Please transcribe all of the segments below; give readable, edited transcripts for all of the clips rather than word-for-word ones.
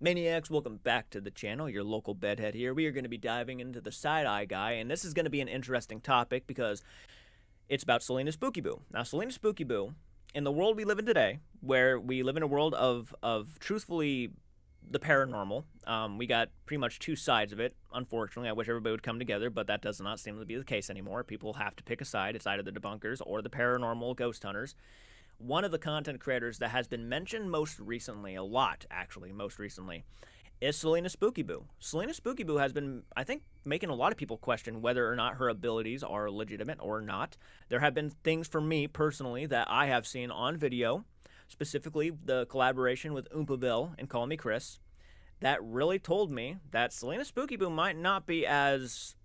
Maniacs, welcome back to the channel. Your local bedhead here. We are going to be diving into the side-eye guy, and this is going to be an interesting topic because it's about CelinaSpookyBoo. Now, CelinaSpookyBoo, in the world we live in today, where we live in a world of truthfully, the paranormal, we got pretty much two sides of it. Unfortunately, I wish everybody would come together, but that does not seem to be the case anymore. People have to pick a side. It's either the debunkers or the paranormal ghost hunters. One of the content creators that has been mentioned most recently, a lot actually, most recently, is CelinaSpookyBoo. CelinaSpookyBoo has been, I think, making a lot of people question whether or not her abilities are legitimate or not. There have been things for me personally that I have seen on video, specifically the collaboration with Oompaville and Call Me Chris, that really told me that CelinaSpookyBoo might not be as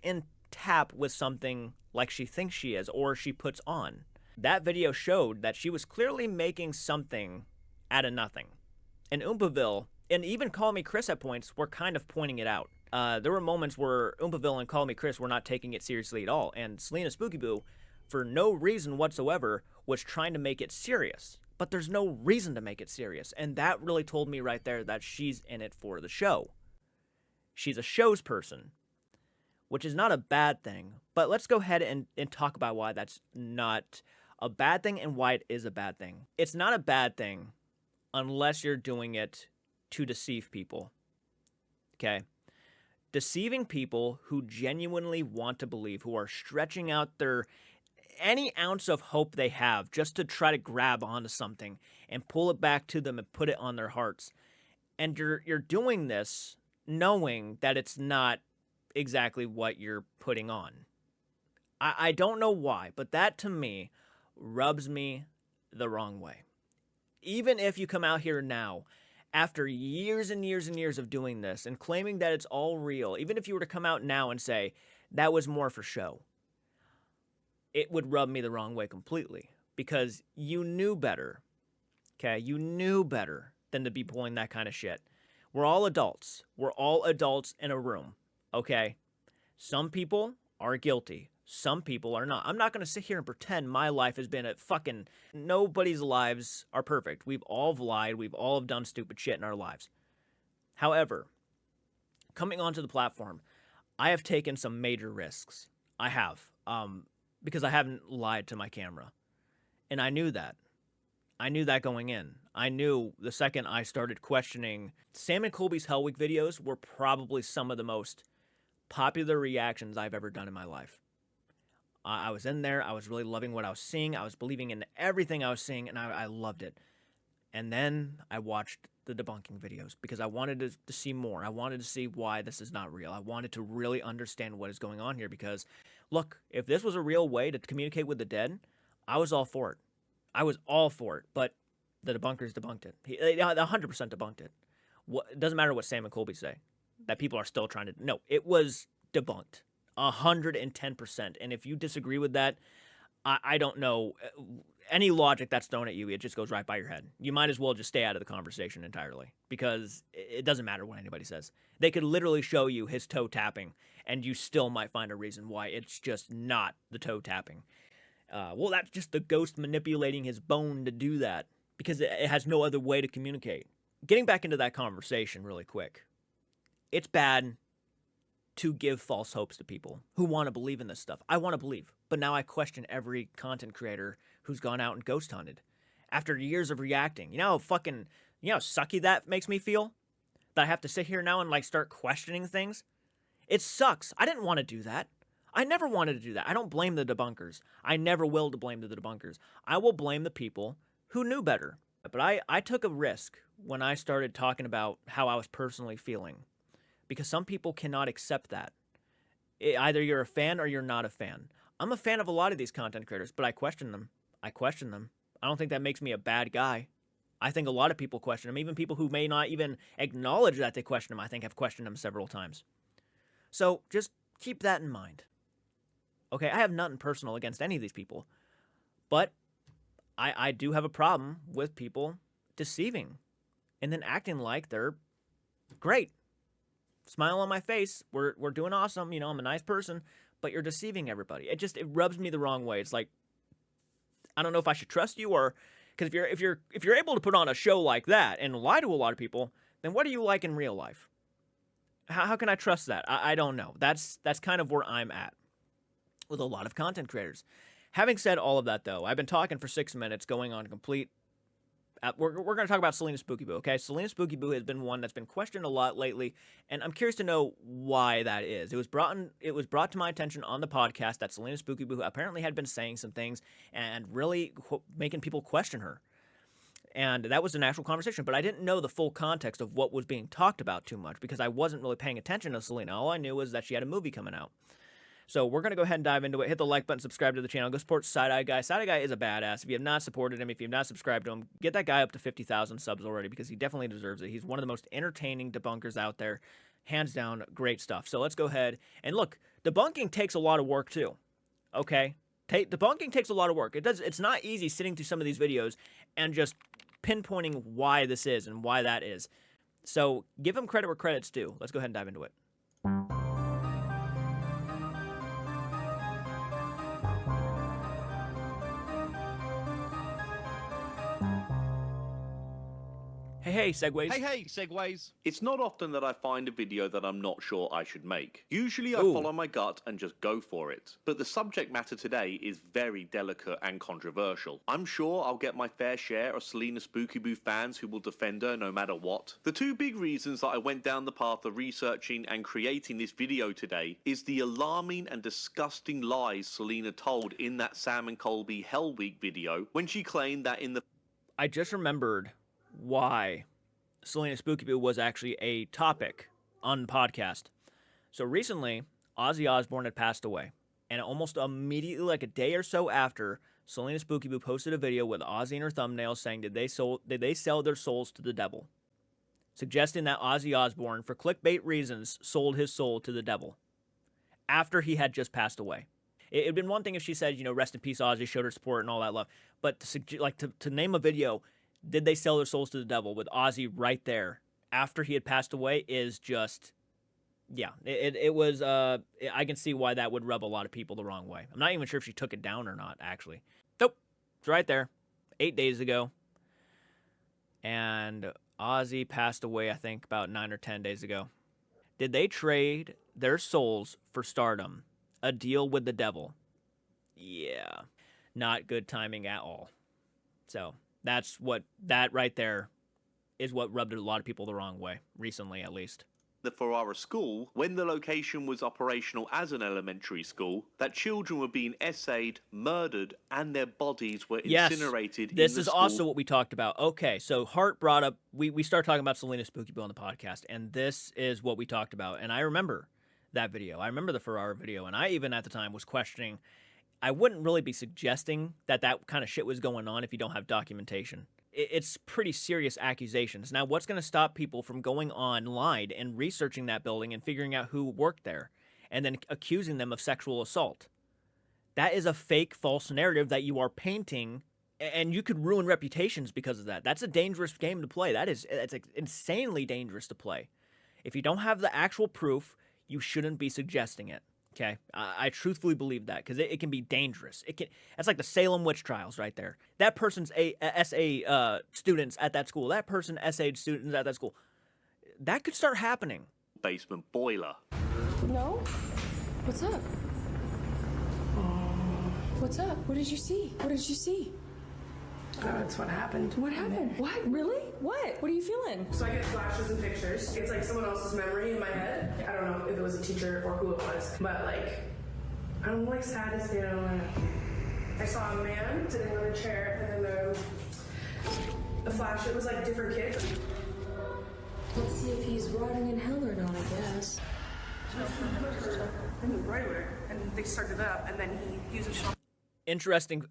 in tap with something like she thinks she is or she puts on. That video showed that she was clearly making something out of nothing. And Oompaville, and even Call Me Chris at points, were kind of pointing it out. There were moments where Oompaville and Call Me Chris were not taking it seriously at all, and CelinaSpookyBoo, for no reason whatsoever, was trying to make it serious. But there's no reason to make it serious, and that really told me right there that she's in it for the show. She's a shows person, which is not a bad thing, but let's go ahead and talk about why that's not a bad thing and why it is a bad thing. It's not a bad thing unless you're doing it to deceive people, okay? Deceiving people who genuinely want to believe, who are stretching out their any ounce of hope they have just to try to grab onto something and pull it back to them and put it on their hearts. And you're doing this knowing that it's not exactly what you're putting on. I don't know why, but that to me rubs me the wrong way. Even if you come out here now, after years and years and years of doing this and claiming that it's all real, even if you were to come out now and say that was more for show, it would rub me the wrong way completely because you knew better, okay? You knew better than to be pulling that kind of shit. We're all adults. We're all adults in a room, okay? Some people are guilty. Some people are not. I'm not going to sit here and pretend my life has been a fucking... Nobody's lives are perfect. We've all lied. We've all done stupid shit in our lives. However, coming onto the platform, I have taken some major risks. I have. Because I haven't lied to my camera. And I knew that. I knew that going in. I knew the second I started questioning... Sam and Colby's Hell Week videos were probably some of the most popular reactions I've ever done in my life. I was in there, I was really loving what I was seeing, I was believing in everything I was seeing, and I loved it. And then I watched the debunking videos because I wanted to see more. I wanted to see why this is not real. I wanted to really understand what is going on here because, look, if this was a real way to communicate with the dead, I was all for it. I was all for it, but the debunkers debunked it. They 100% debunked it. It doesn't matter what Sam and Colby say, that people are still trying to... No, it was debunked. 110%. And if you disagree with that, I don't know. Any logic that's thrown at you, it just goes right by your head. You might as well just stay out of the conversation entirely because it doesn't matter what anybody says. They could literally show you his toe tapping and you still might find a reason why it's just not the toe tapping. Well, that's just the ghost manipulating his bone to do that because it has no other way to communicate. Getting back into that conversation really quick. It's bad to give false hopes to people who want to believe in this stuff. I want to believe, but now I question every content creator who's gone out and ghost hunted. After years of reacting, you know how sucky that makes me feel? That I have to sit here now and like start questioning things? It sucks. I didn't want to do that. I never wanted to do that. I don't blame the debunkers. I never will to blame the debunkers. I will blame the people who knew better. But I took a risk when I started talking about how I was personally feeling. Because some people cannot accept that. Either you're a fan or you're not a fan. I'm a fan of a lot of these content creators, but I question them. I don't think that makes me a bad guy. I think a lot of people question them. Even people who may not even acknowledge that they question them, I think have questioned them several times. So just keep that in mind. Okay, I have nothing personal against any of these people. But I do have a problem with people deceiving and then acting like they're great. Smile on my face, we're doing awesome, I'm a nice person, but you're deceiving everybody. It rubs me the wrong way. It's like, I don't know if I should trust you or, because if you're able to put on a show like that and lie to a lot of people, then what are you like in real life? How can I trust that? I don't know. That's kind of where I'm at with a lot of content creators. Having said all of that, though, I've been talking for 6 minutes, going on complete. We're going to talk about CelinaSpookyBoo, okay? CelinaSpookyBoo has been one that's been questioned a lot lately, and I'm curious to know why that is. It was brought to my attention on the podcast that CelinaSpookyBoo apparently had been saying some things and really making people question her. And that was an actual conversation, but I didn't know the full context of what was being talked about too much because I wasn't really paying attention to Celina. All I knew was that she had a movie coming out. So we're going to go ahead and dive into it. Hit the like button, subscribe to the channel. Go support Side Eye Guy. Side Eye Guy is a badass. If you have not supported him, if you have not subscribed to him, get that guy up to 50,000 subs already because he definitely deserves it. He's one of the most entertaining debunkers out there. Hands down, great stuff. So let's go ahead. And look, debunking takes a lot of work too. Okay? Debunking takes a lot of work. It's not easy sitting through some of these videos and just pinpointing why this is and why that is. So give him credit where credit's due. Let's go ahead and dive into it. Hey, segues. Hey, segues. It's not often that I find a video that I'm not sure I should make. Usually I Ooh. follow my gut and just go for it. But the subject matter today is very delicate and controversial. I'm sure I'll get my fair share of CelinaSpookyBoo fans who will defend her no matter what. The two big reasons that I went down the path of researching and creating this video today is the alarming and disgusting lies Celina told in that Sam and Colby Hell Week video when she claimed that in the... I just remembered why CelinaSpookyBoo was actually a topic on the podcast. So recently, Ozzy Osbourne had passed away, and almost immediately, like a day or so after, CelinaSpookyBoo posted a video with Ozzy in her thumbnail saying, did they sell their souls to the devil? Suggesting that Ozzy Osbourne, for clickbait reasons, sold his soul to the devil after he had just passed away. It'd been one thing if she said, rest in peace, Ozzy, showed her support and all that love, but to name a video, did they sell their souls to the devil with Ozzy right there after he had passed away is just, yeah, it was, I can see why that would rub a lot of people the wrong way. I'm not even sure if she took it down or not, actually. Nope, it's right there, 8 days ago. And Ozzy passed away, I think, about 9 or 10 days ago. Did they trade their souls for stardom? A deal with the devil? Yeah, not good timing at all. So... that right there is what rubbed a lot of people the wrong way, recently at least. The Ferrara school, when the location was operational as an elementary school, that children were being essayed, murdered, and their bodies were incinerated in the school. This is also what we talked about. Okay, so Hart brought up, we started talking about CelinaSpookyBoo on the podcast, and this is what we talked about. And I remember that video. I remember the Ferrara video, and I even at the time was questioning, I wouldn't really be suggesting that kind of shit was going on if you don't have documentation. It's pretty serious accusations. Now, what's going to stop people from going online and researching that building and figuring out who worked there and then accusing them of sexual assault? That is a fake, false narrative that you are painting, and you could ruin reputations because of that. That's a dangerous game to play. It's insanely dangerous to play. If you don't have the actual proof, you shouldn't be suggesting it. Okay, I truthfully believe that because it can be dangerous. That's like the Salem witch trials right there. That person's SA students at that school. That person SA'd students at that school. That could start happening. Basement boiler. No? What's up? What's up? What did you see? What did you see? That's what happened. What happened? What? Really? What? What are you feeling? So I get flashes and pictures. It's like someone else's memory in my head. I don't know if it was a teacher or who it was, but like, I'm like sad as you know. I saw a man sitting on a chair, and then the flash. It was like different kids. Let's see if he's rotting in hell or not, I guess. I knew right away, and they started up, and then he used a shot. Interesting.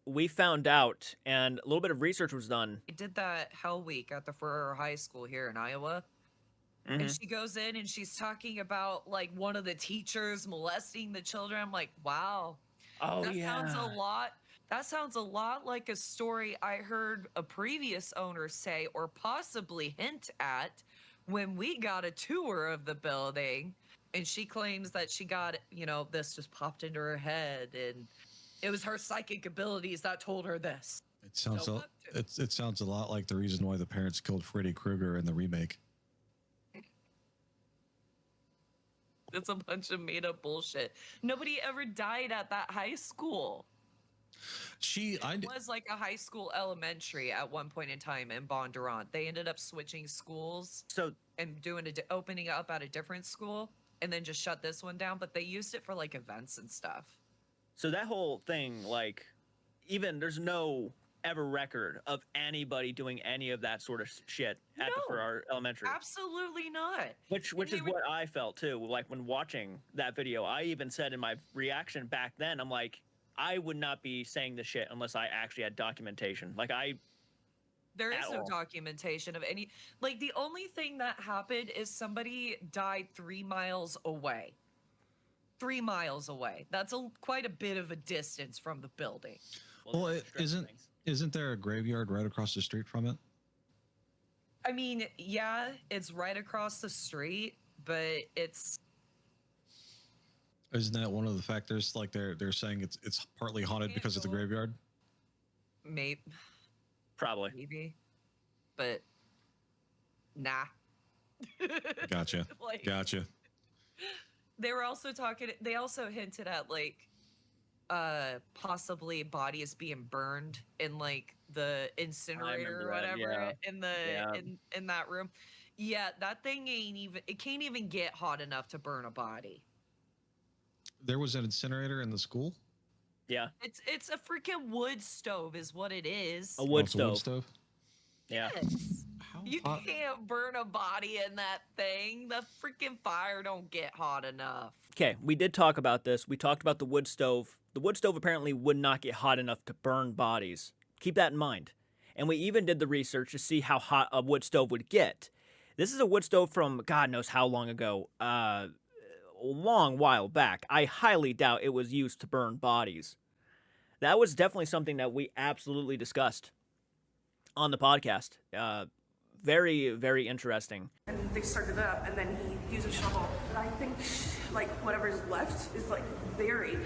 We found out, and a little bit of research was done. I did that Hell Week at the Ferrara High School here in Iowa. Mm-hmm. And she goes in and she's talking about like one of the teachers molesting the children. I'm like, wow. Oh, that yeah. That sounds a lot like a story I heard a previous owner say or possibly hint at when we got a tour of the building. And she claims that she got, this just popped into her head and it was her psychic abilities that told her this. It sounds So it sounds a lot like the reason why the parents killed Freddy Krueger in the remake. it's a bunch of made up bullshit. Nobody ever died at that high school. It was like a high school elementary at one point in time in Bondurant. They ended up switching schools So and opening up at a different school and then just shut this one down. But they used it for like events and stuff. So that whole thing, like, even there's no ever record of anybody doing any of that sort of shit at the No, Farrar Elementary. Absolutely not. Which is what I felt too. Like when watching that video, I even said in my reaction back then, I'm like, I would not be saying this shit unless I actually had documentation. There is no all. documentation of any. Like the only thing that happened is somebody died 3 miles away. 3 miles away. That's quite a bit of a distance from the building. Well, isn't there a graveyard right across the street from it? I mean, yeah, it's right across the street, but it's Isn't that one of the factors? Like they're saying it's partly haunted because of the graveyard. Probably. Maybe, but nah. Gotcha. Gotcha. They were also talking. They also hinted at like possibly bodies being burned in like the incinerator or whatever in that room. Yeah, that thing it can't even get hot enough to burn a body. There was an incinerator in the school? Yeah. It's a freaking wood stove is what it is. A wood It's a wood stove. stove? Yeah. Yes. How You hot- can't burn a body in that thing. The freaking fire don't get hot enough. Okay, we did talk about this. We talked about the wood stove. The wood stove apparently would not get hot enough to burn bodies. Keep that in mind. And we even did the research to see how hot a wood stove would get. This is a wood stove from God knows how long ago. A long while back. I highly doubt it was used to burn bodies. That was definitely something that we absolutely discussed on the podcast. Very, very interesting. And they started it up, and then he used a shovel. But I think, like, whatever's left is, like, buried.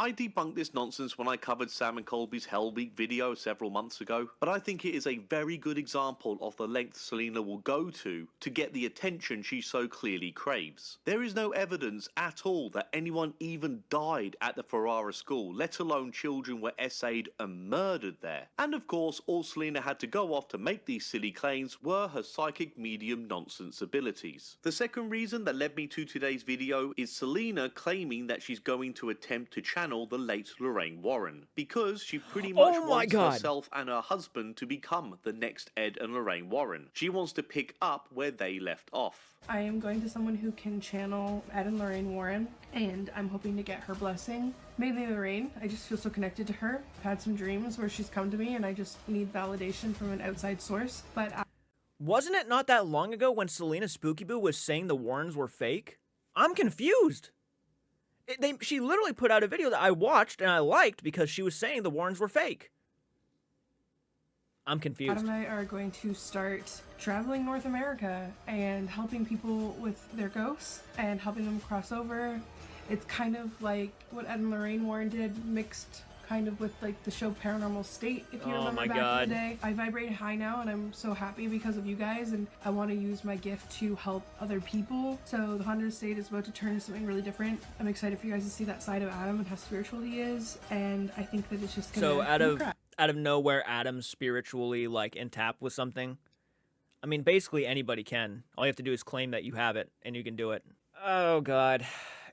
I debunked this nonsense when I covered Sam and Colby's Hell Week video several months ago, but I think it is a very good example of the length Celina will go to get the attention she so clearly craves. There is no evidence at all that anyone even died at the Ferrara school, let alone children were essayed and murdered there. And of course, all Celina had to go off to make these silly claims were her psychic medium nonsense abilities. The second reason that led me to today's video is Celina claiming that she's going to attempt to channel the late Lorraine Warren, because she pretty much wants herself and her husband to become the next Ed and Lorraine Warren. She wants to pick up where they left off. I am going to someone who can channel Ed and Lorraine Warren, and I'm hoping to get her blessing. Mainly Lorraine. I just feel so connected to her. I've had some dreams where she's come to me, and I just need validation from an outside source. But Wasn't it not that long ago when CelinaSpookyBoo was saying the Warrens were fake? I'm confused. She literally put out a video that I watched and I liked because she was saying the Warrens were fake. I'm confused. Adam and I are going to start traveling North America and helping people with their ghosts and helping them cross over. It's kind of like what Ed and Lorraine Warren did, mixed kind of with like the show Paranormal State, if you remember back in the day. I vibrate high now and I'm so happy because of you guys, and I want to use my gift to help other people. So the Haunted Estate is about to turn into something really different. I'm excited for you guys to see that side of Adam and how spiritual he is, and I think that it's just gonna So out of nowhere, Adam's spiritually like in tap with something. I mean, basically anybody can. All you have to do is claim that you have it and you can do it. Oh God.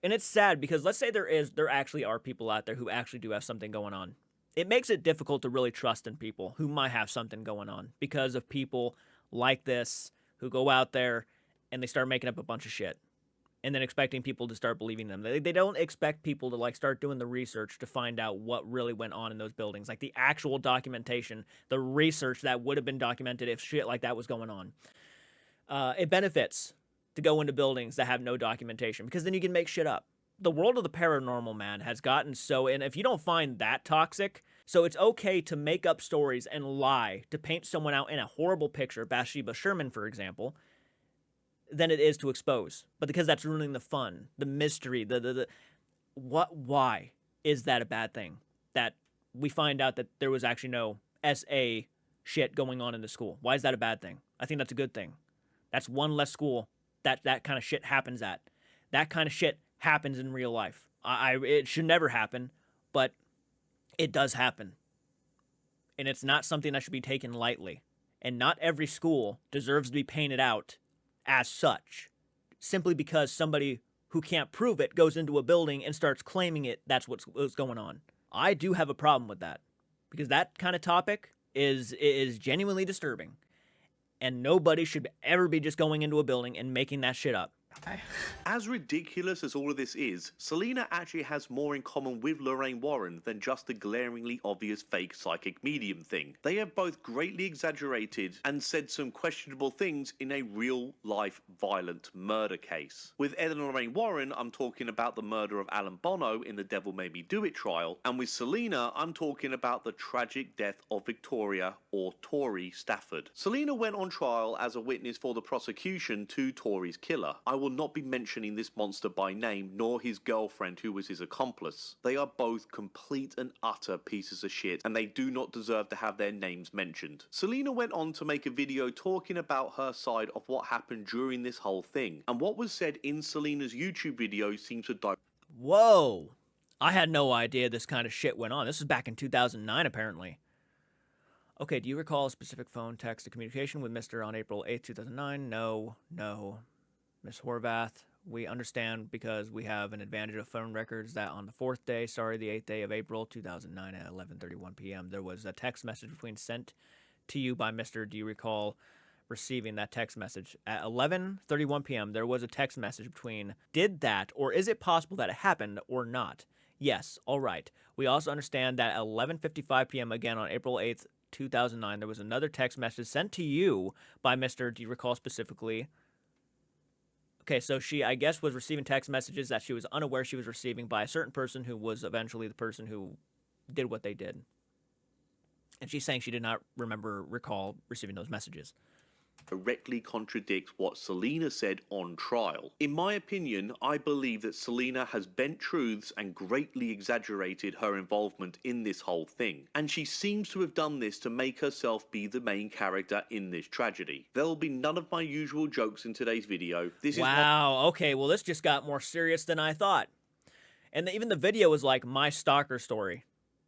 And it's sad because let's say there actually are people out there who actually do have something going on. It makes it difficult to really trust in people who might have something going on because of people like this who go out there and they start making up a bunch of shit and then expecting people to start believing them. They don't expect people to like start doing the research to find out what really went on in those buildings, like the actual documentation, the research that would have been documented if shit like that was going on. It benefits to go into buildings that have no documentation because then you can make shit up. The world of the paranormal, man, has gotten so, and if you don't find that toxic, so it's okay to make up stories and lie to paint someone out in a horrible picture, Bathsheba Sherman, for example, than it is to expose. But because that's ruining the fun, the mystery, why is that a bad thing? That we find out that there was actually no SA shit going on in the school. Why is that a bad thing? I think that's a good thing. That's one less school that kind of shit happens at. That kind of shit happens in real life. It should never happen, but it does happen. And it's not something that should be taken lightly. And not every school deserves to be painted out as such, simply because somebody who can't prove it goes into a building and starts claiming it. That's what's going on. I do have a problem with that, because that kind of topic is genuinely disturbing. And nobody should ever be just going into a building and making that shit up. As ridiculous as all of this is, Celina actually has more in common with Lorraine Warren than just the glaringly obvious fake psychic medium thing. They have both greatly exaggerated and said some questionable things in a real-life violent murder case. With Ed and Lorraine Warren, I'm talking about the murder of Alan Bono in the Devil Made Me Do It trial, and with Celina, I'm talking about the tragic death of Victoria, or Tori, Stafford. Celina went on trial as a witness for the prosecution to Tori's killer. I will not be mentioning this monster by name, nor his girlfriend who was his accomplice. They are both complete and utter pieces of shit, and they do not deserve to have their names mentioned. Celina went on to make a video talking about her side of what happened during this whole thing, and what was said in Celina's YouTube video seems to Whoa. I had no idea this kind of shit went on. This was back in 2009, apparently. Okay, do you recall a specific phone, text, or communication with Mr. on April 8th, 2009? No. Miss Horvath, we understand because we have an advantage of phone records that on the 8th day of April 2009 at 11:31 p.m. there was a text message sent to you by Mr. Do you recall receiving that text message? At 11:31 p.m. there was a text message between did that, or is it possible that it happened or not? Yes, all right. We also understand that at 11:55 p.m. again on April 8th, 2009 there was another text message sent to you by Mr. Do you recall specifically? Okay, so she, I guess, was receiving text messages that she was unaware she was receiving by a certain person who was eventually the person who did what they did. And she's saying she did not recall receiving those messages. Directly contradicts what Celina said on trial. In my opinion, I believe that Celina has bent truths and greatly exaggerated her involvement in this whole thing, and she seems to have done this to make herself be the main character in this tragedy. There will be none of my usual jokes in today's video. Wow, okay, well this just got more serious than I thought. And even the video was like my Stalker story,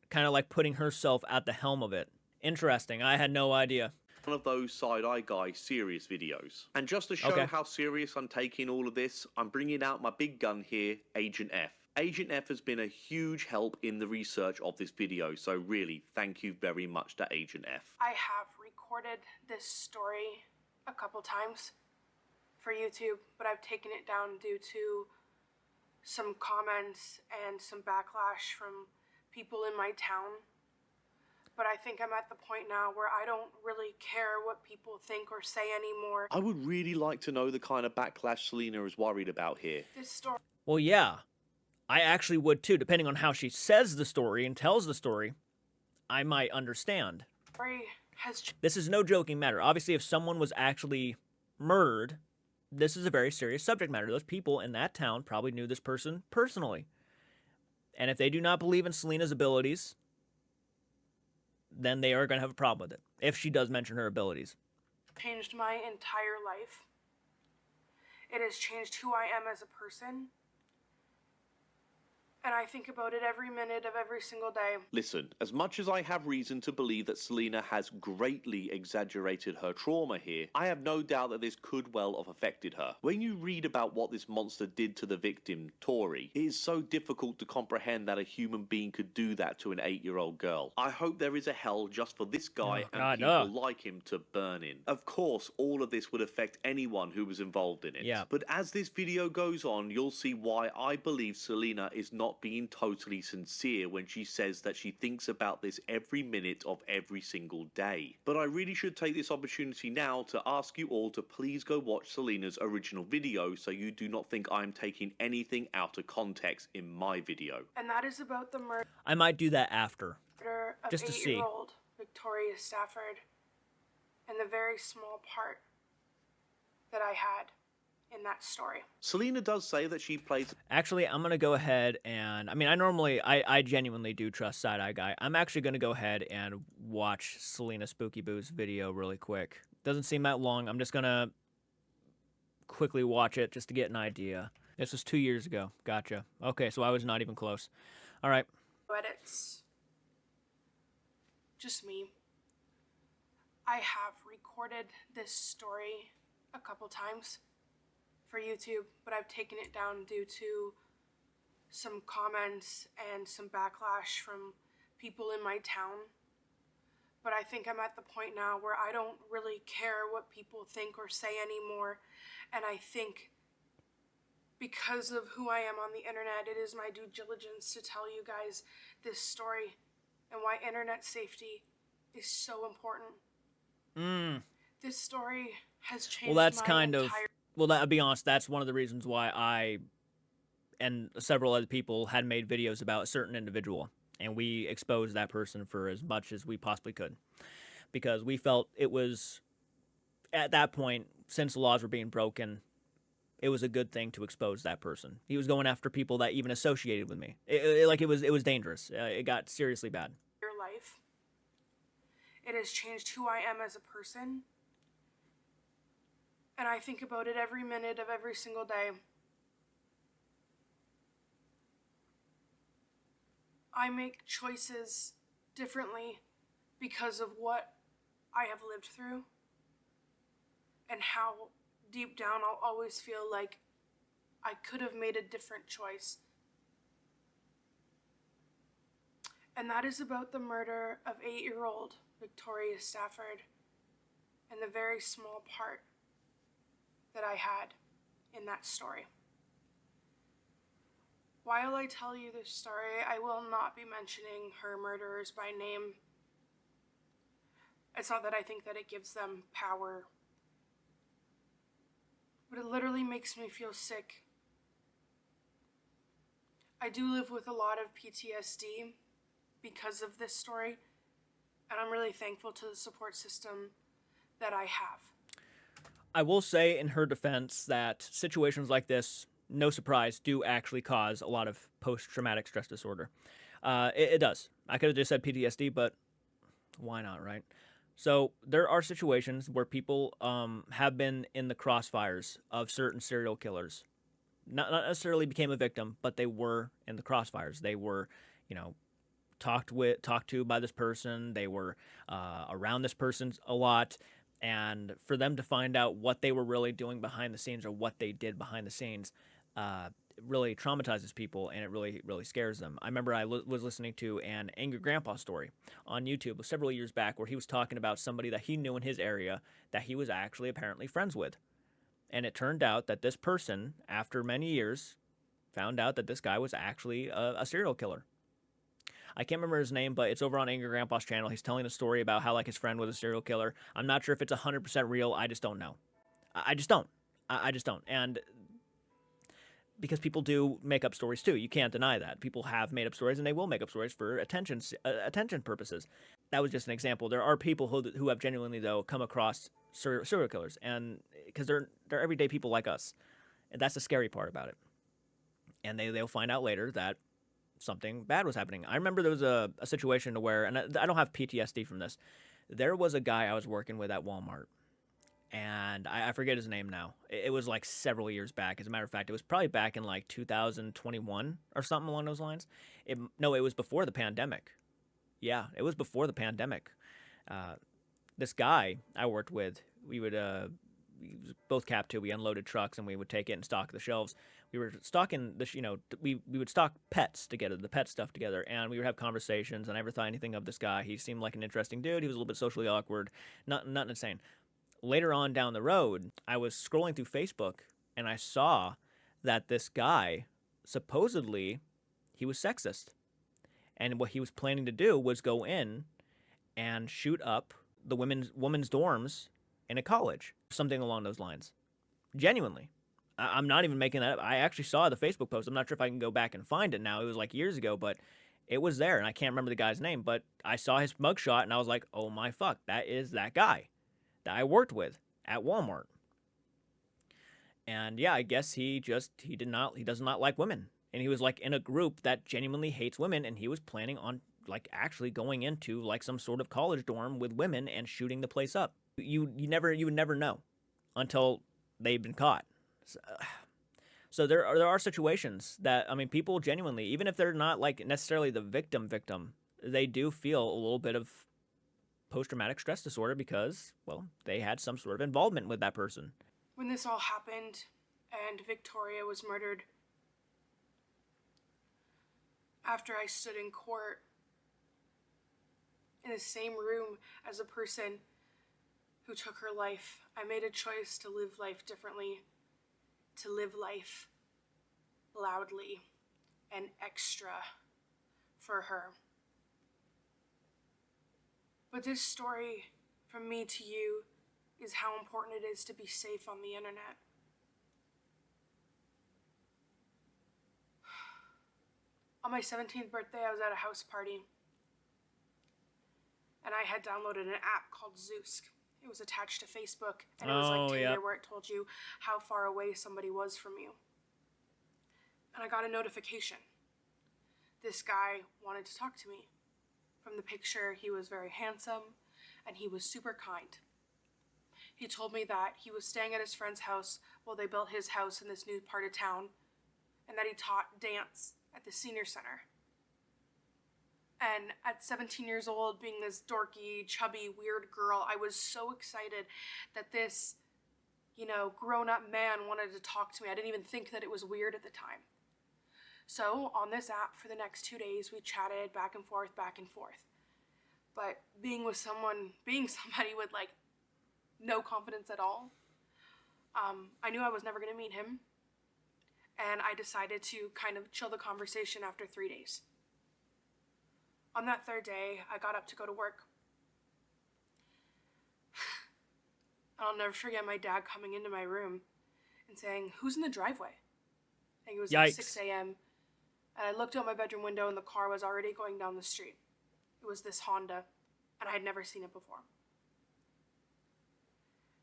kind of like putting herself at the helm of it. Interesting, I had no idea. One of those side-eye guy serious videos. And just to show how serious I'm taking all of this, I'm bringing out my big gun here, Agent F. Agent F has been a huge help in the research of this video, so really, thank you very much to Agent F. I have recorded this story a couple times for YouTube, but I've taken it down due to some comments and some backlash from people in my town. But I think I'm at the point now where I don't really care what people think or say anymore. I would really like to know the kind of backlash Celina is worried about here. This story... Well, yeah. I actually would too, depending on how she says the story and tells the story. I might understand. This is no joking matter. Obviously, if someone was actually murdered, this is a very serious subject matter. Those people in that town probably knew this person personally. And if they do not believe in Celina's abilities, then they are going to have a problem with it, if she does mention her abilities. Changed my entire life. It has changed who I am as a person. And I think about it every minute of every single day. Listen, as much as I have reason to believe that Celina has greatly exaggerated her trauma here, I have no doubt that this could well have affected her. When you read about what this monster did to the victim, Tori, it is so difficult to comprehend that a human being could do that to an 8-year-old girl. I hope there is a hell just for this guy and people like him to burn in. Of course, all of this would affect anyone who was involved in it. Yeah. But as this video goes on, you'll see why I believe Celina is not being totally sincere when she says that she thinks about this every minute of every single day. But I really should take this opportunity now to ask you all to please go watch Celina's original video so you do not think I'm taking anything out of context in my video. And that is about the murder I might do that after, of just to see. 8-year-old Victoria Stafford and the very small part that I had in that story. Selina does say that she plays. Actually, I'm going to go ahead and, I genuinely do trust Side Eye Guy. I'm actually going to go ahead and watch CelinaSpookyBoo's video really quick. Doesn't seem that long. I'm just going to quickly watch it just to get an idea. This was 2 years ago. Gotcha. Okay, so I was not even close. All right. But it's just me. I have recorded this story a couple times for YouTube, but I've taken it down due to some comments and some backlash from people in my town. But I think I'm at the point now where I don't really care what people think or say anymore. And I think because of who I am on the internet, it is my due diligence to tell you guys this story and why internet safety is so important. This story has changed Well, that's my kind of... entire... Well, I'll be honest, that's one of the reasons why I and several other people had made videos about a certain individual. And we exposed that person for as much as we possibly could. Because we felt it was, at that point, since the laws were being broken, it was a good thing to expose that person. He was going after people that even associated with me. It was dangerous. It got seriously bad. Your life. It has changed who I am as a person. And I think about it every minute of every single day. I make choices differently because of what I have lived through and how deep down I'll always feel like I could have made a different choice. And that is about the murder of 8-year-old Victoria Stafford and the very small part that I had in that story. While I tell you this story, I will not be mentioning her murderers by name. It's not that I think that it gives them power, but it literally makes me feel sick. I do live with a lot of PTSD because of this story, and I'm really thankful to the support system that I have. I will say in her defense that situations like this, no surprise, do actually cause a lot of post-traumatic stress disorder. It does. I could have just said PTSD, but why not, right? So there are situations where people have been in the crossfires of certain serial killers. Not necessarily became a victim, but they were in the crossfires. They were, talked to by this person. They were around this person a lot. And for them to find out what they were really doing behind the scenes or what they did behind the scenes really traumatizes people, and it really, really scares them. I remember I was listening to an Angry Grandpa story on YouTube several years back where he was talking about somebody that he knew in his area that he was actually apparently friends with. And it turned out that this person, after many years, found out that this guy was actually a serial killer. I can't remember his name, but it's over on Angry Grandpa's channel. He's telling a story about how, his friend was a serial killer. I'm not sure if it's 100% real. I just don't know. I just don't. I just don't. And because people do make up stories too. You can't deny that. People have made up stories, and they will make up stories for attention purposes. That was just an example. There are people who have genuinely, though, come across serial killers, and because they're everyday people like us. And that's the scary part about it. And they'll find out later that something bad was happening. I remember there was a situation where, and I don't have PTSD from this, there was a guy I was working with at Walmart, and I forget his name now. It was several years back. As a matter of fact, it was probably back in 2021 or something along those lines. It was before the pandemic. Yeah, it was before the pandemic. This guy I worked with, we was both Cap 2. We unloaded trucks and we would take it and stock the shelves. We were stocking this, we would stock pets together, the pet stuff together, and we would have conversations. And I never thought anything of this guy. He seemed like an interesting dude. He was a little bit socially awkward, not insane. Later on down the road, I was scrolling through Facebook and I saw that this guy, supposedly, he was sexist. And what he was planning to do was go in and shoot up the women's dorms in a college. Something along those lines. Genuinely. I'm not even making that up. I actually saw the Facebook post. I'm not sure if I can go back and find it now. It was years ago, but it was there, and I can't remember the guy's name. But I saw his mugshot, and I was like, oh my fuck, that is that guy that I worked with at Walmart. And yeah, I guess he does not like women. And he was like in a group that genuinely hates women, and he was planning on like actually going into like some sort of college dorm with women and shooting the place up. You would never know until they've been caught. So there are situations that, I mean, people genuinely, even if they're not like necessarily the victim, they do feel a little bit of post-traumatic stress disorder because, well, they had some sort of involvement with that person. When this all happened and Victoria was murdered, after I stood in court in the same room as a person who took her life, I made a choice to live life differently, to live life loudly and extra for her. But this story, from me to you, is how important it is to be safe on the internet. On my 17th birthday, I was at a house party, and I had downloaded an app called Zoosk. It was attached to Facebook, and it was like Tinder, yep. where it told you how far away somebody was from you. And I got a notification. This guy wanted to talk to me. From the picture, he was very handsome, and he was super kind. He told me that he was staying at his friend's house while they built his house in this new part of town, and that he taught dance at the senior center. And at 17 years old, being this dorky, chubby, weird girl, I was so excited that this, grown-up man wanted to talk to me. I didn't even think that it was weird at the time. So on this app for the next 2 days, we chatted back and forth. But being somebody with like no confidence at all, I knew I was never going to meet him. And I decided to kind of chill the conversation after 3 days. On that third day, I got up to go to work. I'll never forget my dad coming into my room and saying, "Who's in the driveway?" I think it was like 6 a.m. And I looked out my bedroom window and the car was already going down the street. It was this Honda, and I had never seen it before.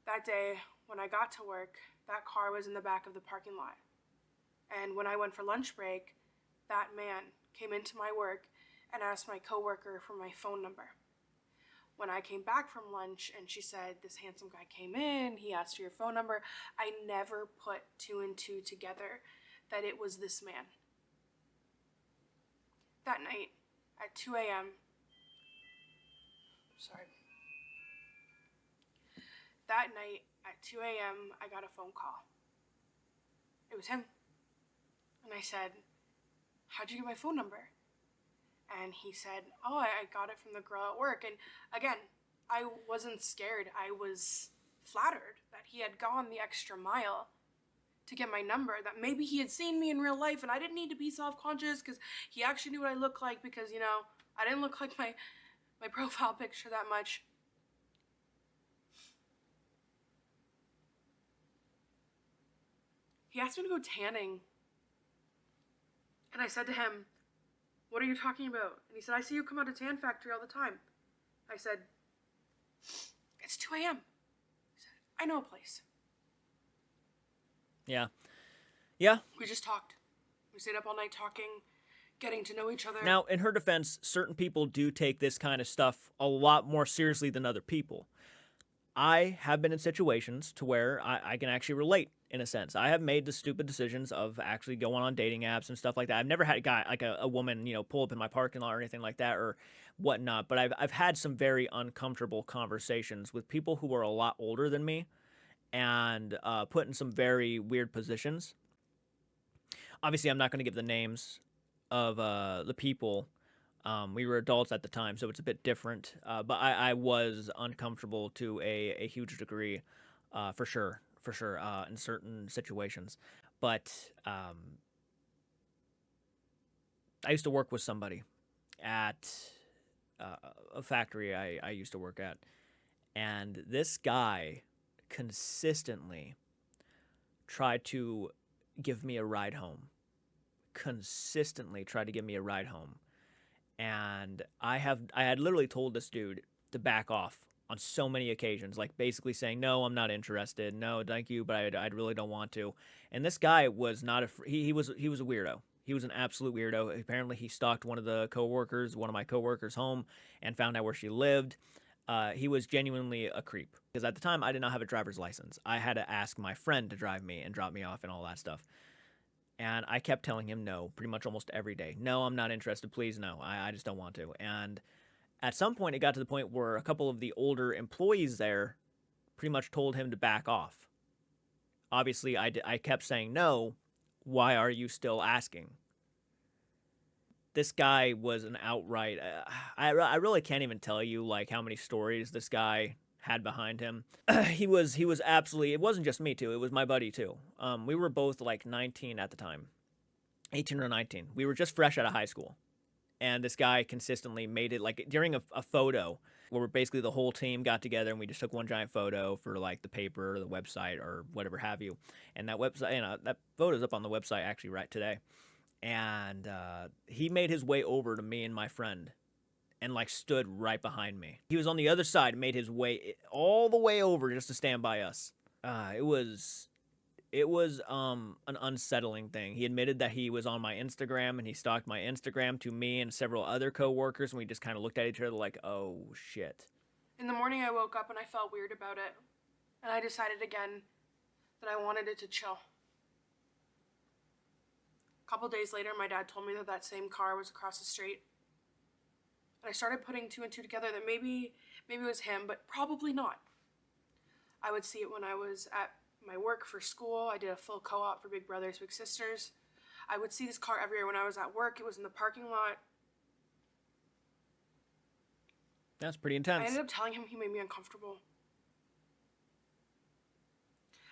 That day, when I got to work, that car was in the back of the parking lot. And when I went for lunch break, that man came into my work and asked my coworker for my phone number. When I came back from lunch and she said, "This handsome guy came in, he asked for your phone number," I never put two and two together that it was this man. That night at 2 a.m., That night at 2 a.m., I got a phone call. It was him. And I said, "How'd you get my phone number?" And he said, "Oh, I got it from the girl at work." And again, I wasn't scared. I was flattered that he had gone the extra mile to get my number, that maybe he had seen me in real life and I didn't need to be self-conscious because he actually knew what I looked like because, I didn't look like my profile picture that much. He asked me to go tanning. And I said to him, "What are you talking about?" And he said, "I see you come out of Tan Factory all the time." I said, "It's 2 a.m. He said, "I know a place." Yeah. We just talked. We stayed up all night talking, getting to know each other. Now, in her defense, certain people do take this kind of stuff a lot more seriously than other people. I have been in situations to where I can actually relate, in a sense. I have made the stupid decisions of actually going on dating apps and stuff like that. I've never had a guy, like a woman, pull up in my parking lot or anything like that or whatnot, but I've had some very uncomfortable conversations with people who are a lot older than me and put in some very weird positions. Obviously, I'm not going to give the names of the people. We were adults at the time, so it's a bit different. But I was uncomfortable to a huge degree, for sure, in certain situations. But I used to work with somebody at a factory I used to work at, and this guy consistently tried to give me a ride home. And I had literally told this dude to back off on so many occasions, like basically saying, no, I'm not interested. No, thank you, but I really don't want to. And this guy was not he was a weirdo. He was an absolute weirdo. Apparently, he stalked one of my coworkers' home, and found out where she lived. He was genuinely a creep. Because at the time, I did not have a driver's license. I had to ask my friend to drive me and drop me off and all that stuff. And I kept telling him no, pretty much almost every day. No, I'm not interested. Please, no. I just don't want to. And at some point, it got to the point where a couple of the older employees there pretty much told him to back off. Obviously, I kept saying no. Why are you still asking? This guy was an outright. I really can't even tell you like how many stories this guy had behind him. He was absolutely. It wasn't just me too. It was my buddy too. We were both like 19 at the time, 18 or 19. We were just fresh out of high school, and this guy consistently made it like during a photo where basically the whole team got together and we just took one giant photo for like the paper or the website or whatever have you. And that website, that photo's up on the website actually right today. And he made his way over to me and my friend and like stood right behind me. He was on the other side, made his way all the way over just to stand by us. It was an unsettling thing. He admitted that he was on my Instagram and he stalked my Instagram to me and several other coworkers, and we just kind of looked at each other like, oh shit. In the morning, I woke up and I felt weird about it. And I decided again that I wanted it to chill. A couple days later, my dad told me that same car was across the street. And I started putting two and two together that maybe it was him, but probably not. I would see it when I was at my work for school. I did a full co-op for Big Brothers Big Sisters. I would see this car everywhere. When I was at work, it was in the parking lot. That's pretty I intense. ended up telling him he made me uncomfortable.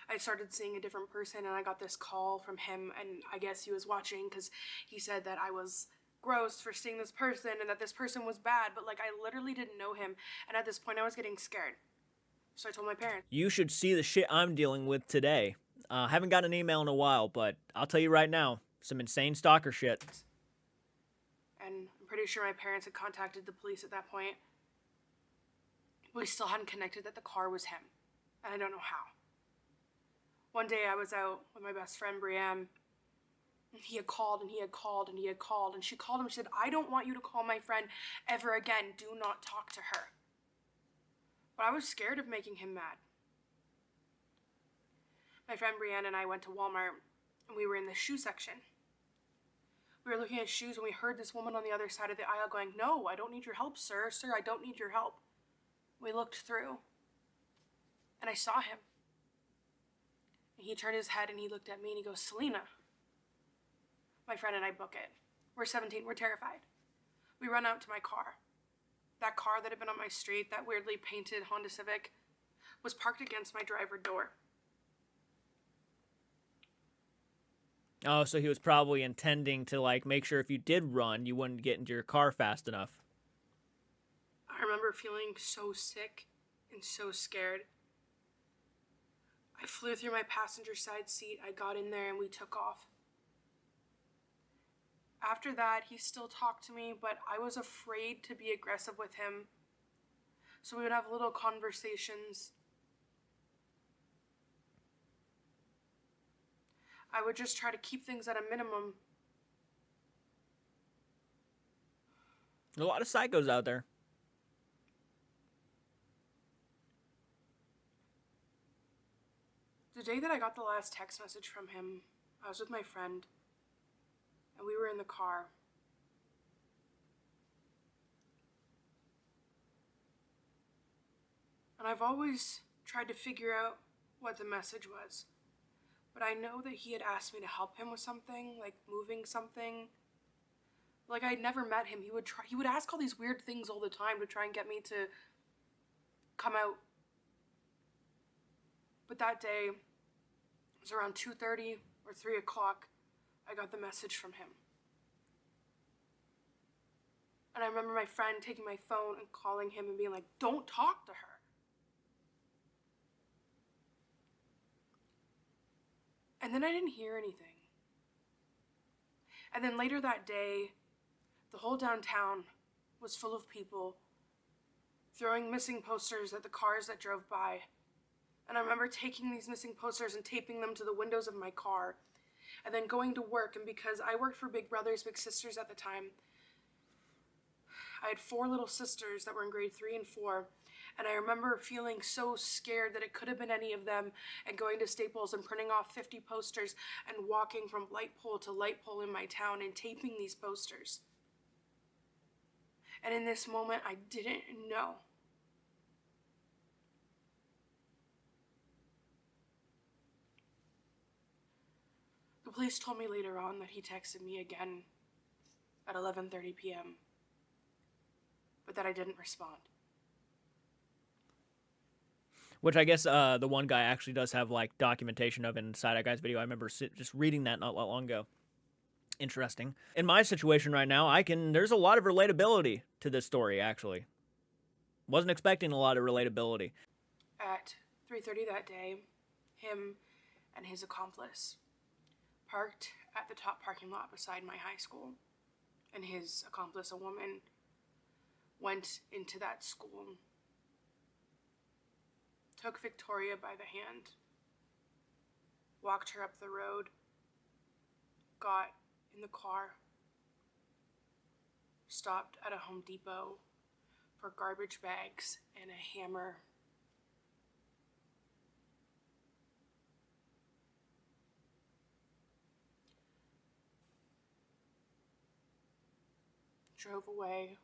I started seeing a different person, and I got this call from him, and I guess he was watching because he said that I was gross for seeing this person and that this person was bad, but like I literally didn't know him, and at this point I was getting scared. So I told my parents. You should see the shit I'm dealing with today. Haven't gotten an email in a while, but I'll tell you right now, some insane stalker shit. And I'm pretty sure my parents had contacted the police at that point. We still hadn't connected that the car was him, and I don't know how. One day I was out with my best friend Brienne, and he had called and he had called and he had called, and she called him. She said, I don't want you to call my friend ever again. Do not talk to her. But I was scared of making him mad. My friend Brienne and I went to Walmart, and we were in the shoe section. We were looking at shoes, and we heard this woman on the other side of the aisle going, no, I don't need your help, sir. Sir, I don't need your help. We looked through, and I saw him. And he turned his head, and he looked at me, and he goes, Celina. My friend and I book it. We're 17. We're terrified. We run out to my car. That car that had been on my street, that weirdly painted Honda Civic, was parked against my driver door. Oh, so he was probably intending to like make sure if you did run, you wouldn't get into your car fast enough. I remember feeling so sick and so scared. I flew through my passenger side seat. I got in there and we took off. After that, he still talked to me, but I was afraid to be aggressive with him. So we would have little conversations. I would just try to keep things at a minimum. A lot of psychos out there. The day that I got the last text message from him, I was with my friend, and we were in the car. And I've always tried to figure out what the message was. But I know that he had asked me to help him with something, like moving something. Like I'd never met him. He would ask all these weird things all the time to try and get me to come out. But that day, it was around 2:30 or 3 o'clock, I got the message from him. And I remember my friend taking my phone and calling him and being like, don't talk to her. And then I didn't hear anything. And then later that day, the whole downtown was full of people throwing missing posters at the cars that drove by. And I remember taking these missing posters and taping them to the windows of my car, and then going to work. And because I worked for Big Brothers Big Sisters at the time, I had 4 little sisters that were in grade 3 and 4, and I remember feeling so scared that it could have been any of them, and going to Staples and printing off 50 posters and walking from light pole to light pole in my town and taping these posters. And in this moment, I didn't know. The police told me later on that he texted me again at 11:30 p.m., but that I didn't respond. Which I guess the one guy actually does have like documentation of in Side Eye Guy's video. I remember just reading that not long ago. Interesting. In my situation right now, there's a lot of relatability to this story, actually. Wasn't expecting a lot of relatability. At 3:30 that day, him and his accomplice parked at the top parking lot beside my high school, and his accomplice, a woman, went into that school, took Victoria by the hand, walked her up the road, got in the car, stopped at a Home Depot for garbage bags and a hammer. Drove away,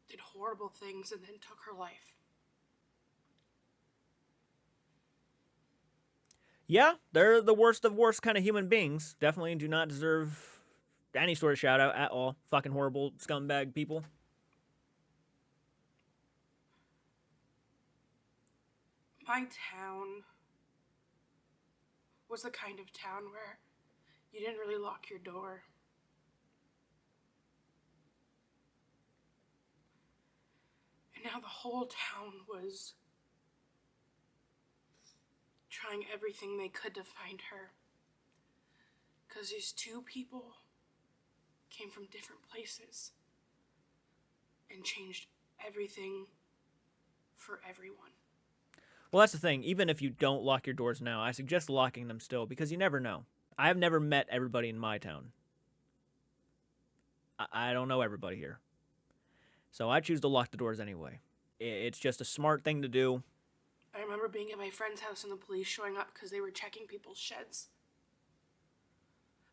did horrible things, and then took her life. Yeah, they're the worst of worst kind of human beings. Definitely do not deserve any sort of shout out at all. Fucking horrible scumbag people. My town was the kind of town where you didn't really lock your door. And now the whole town was trying everything they could to find her. Because these 2 people came from different places and changed everything for everyone. Well, that's the thing. Even if you don't lock your doors now, I suggest locking them still, because you never know. I've never met everybody in my town. I don't know everybody here. So I choose to lock the doors anyway. It's just a smart thing to do. I remember being at my friend's house and the police showing up because they were checking people's sheds.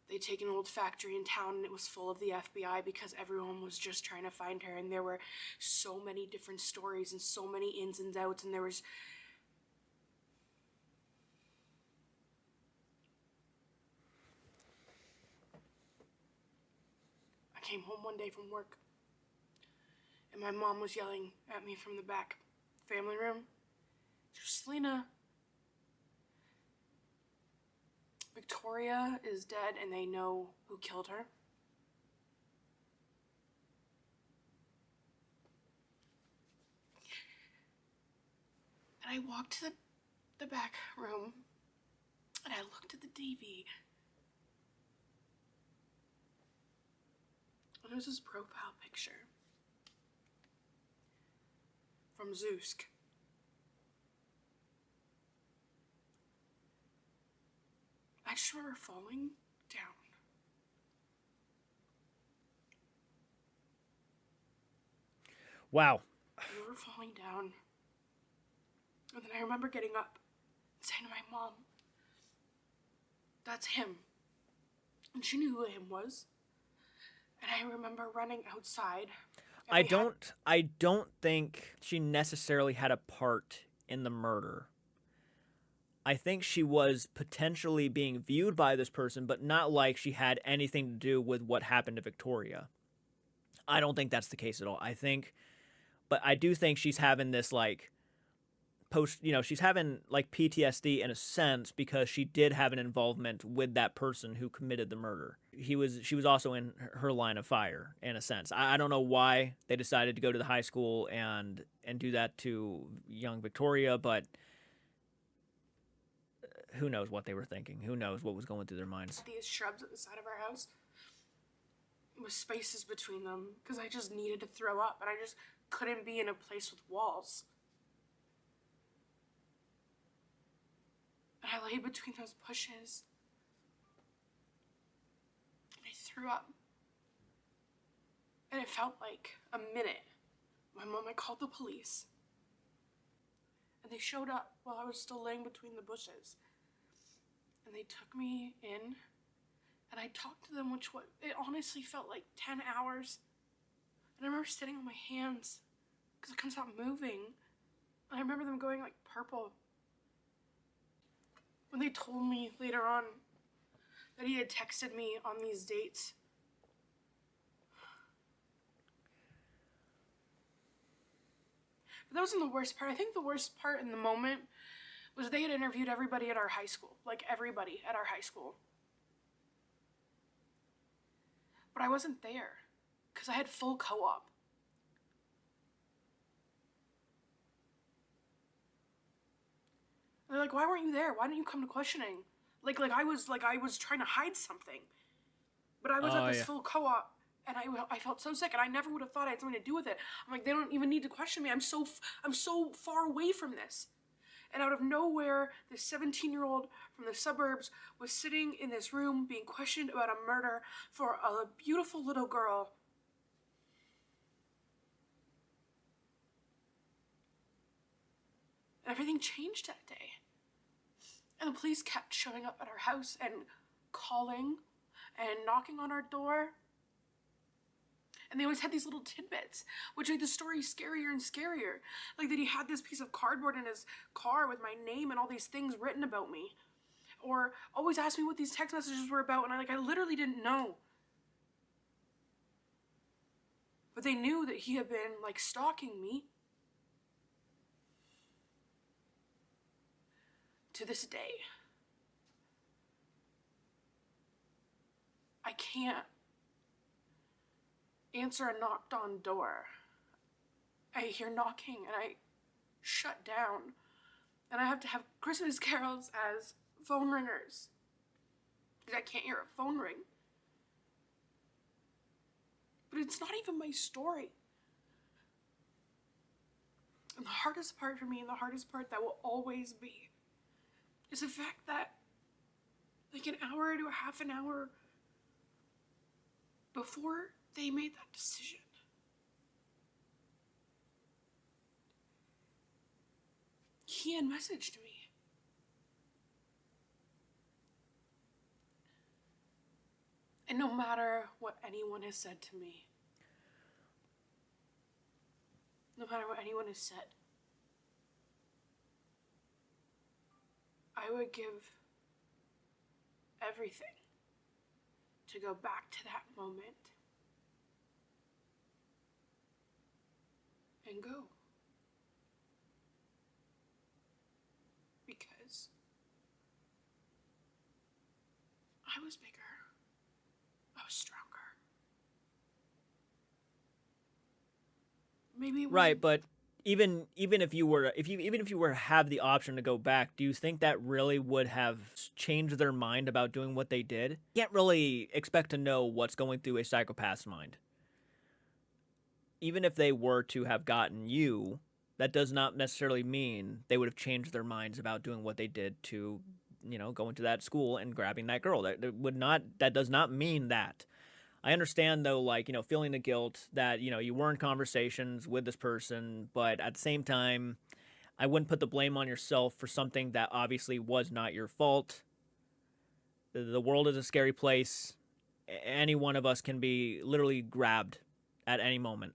They'd taken an old factory in town and it was full of the FBI because everyone was just trying to find her, and there were so many different stories and so many ins and outs, and there was... I came home one day from work and my mom was yelling at me from the back family room. She goes, "Selena, Victoria is dead and they know who killed her." And I walked to the back room and I looked at the TV. And there's this profile picture from Zeusk. I just remember falling down. Wow. I remember falling down. And then I remember getting up and saying to my mom, "That's him." And she knew who him was. And I remember running outside. I don't think she necessarily had a part in the murder. I think she was potentially being viewed by this person, but not like she had anything to do with what happened to Victoria. I don't think that's the case at all. But I do think she's having this like she's having like PTSD in a sense, because she did have an involvement with that person who committed the murder. She was also in her line of fire in a sense. I don't know why they decided to go to the high school and do that to young Victoria, but who knows what they were thinking? Who knows what was going through their minds? These shrubs at the side of our house. with spaces between them because I just needed to throw up and I just couldn't be in a place with walls. And I lay between those bushes and I threw up. And it felt like a minute. My mom, I called the police. And they showed up while I was still laying between the bushes. And they took me in. And I talked to them, it honestly felt like 10 hours. And I remember sitting on my hands because I couldn't stop moving. And I remember them going like purple. When they told me later on that he had texted me on these dates. But that wasn't the worst part. I think the worst part in the moment was they had interviewed everybody at our high school. Like everybody at our high school. But I wasn't there because I had full co-op. They're like, why weren't you there? Why didn't you come to questioning? Like I was trying to hide something. But I was at this full co-op. And I felt so sick, and I never would have thought I had something to do with it. I'm like, they don't even need to question me. I'm so far away from this. And out of nowhere, this 17-year-old from the suburbs was sitting in this room being questioned about a murder for a beautiful little girl. And everything changed that day. And the police kept showing up at our house and calling and knocking on our door. And they always had these little tidbits, which made the story scarier and scarier. Like that he had this piece of cardboard in his car with my name and all these things written about me. Or always asked me what these text messages were about, and I literally didn't know. But they knew that he had been, stalking me. To this day. I can't answer a knocked on door. I hear knocking and I shut down. And I have to have Christmas carols as phone ringers. Because I can't hear a phone ring. But it's not even my story. And the hardest part for me, and the hardest part that will always be, is the fact that an hour to a half an hour before they made that decision, he had messaged me. And no matter what anyone has said to me, no matter what anyone has said, I would give everything to go back to that moment and go. Because I was bigger. I was stronger. Maybe it Right, but even if you were to have the option to go back, do you think that really would have changed their mind about doing what they did? You can't really expect to know what's going through a psychopath's mind. Even if they were to have gotten you, that does not necessarily mean they would have changed their minds about doing what they did to, go into that school and grabbing that girl. That does not mean that. I understand though, feeling the guilt that, you were in conversations with this person, but at the same time, I wouldn't put the blame on yourself for something that obviously was not your fault. The world is a scary place. Any one of us can be literally grabbed at any moment.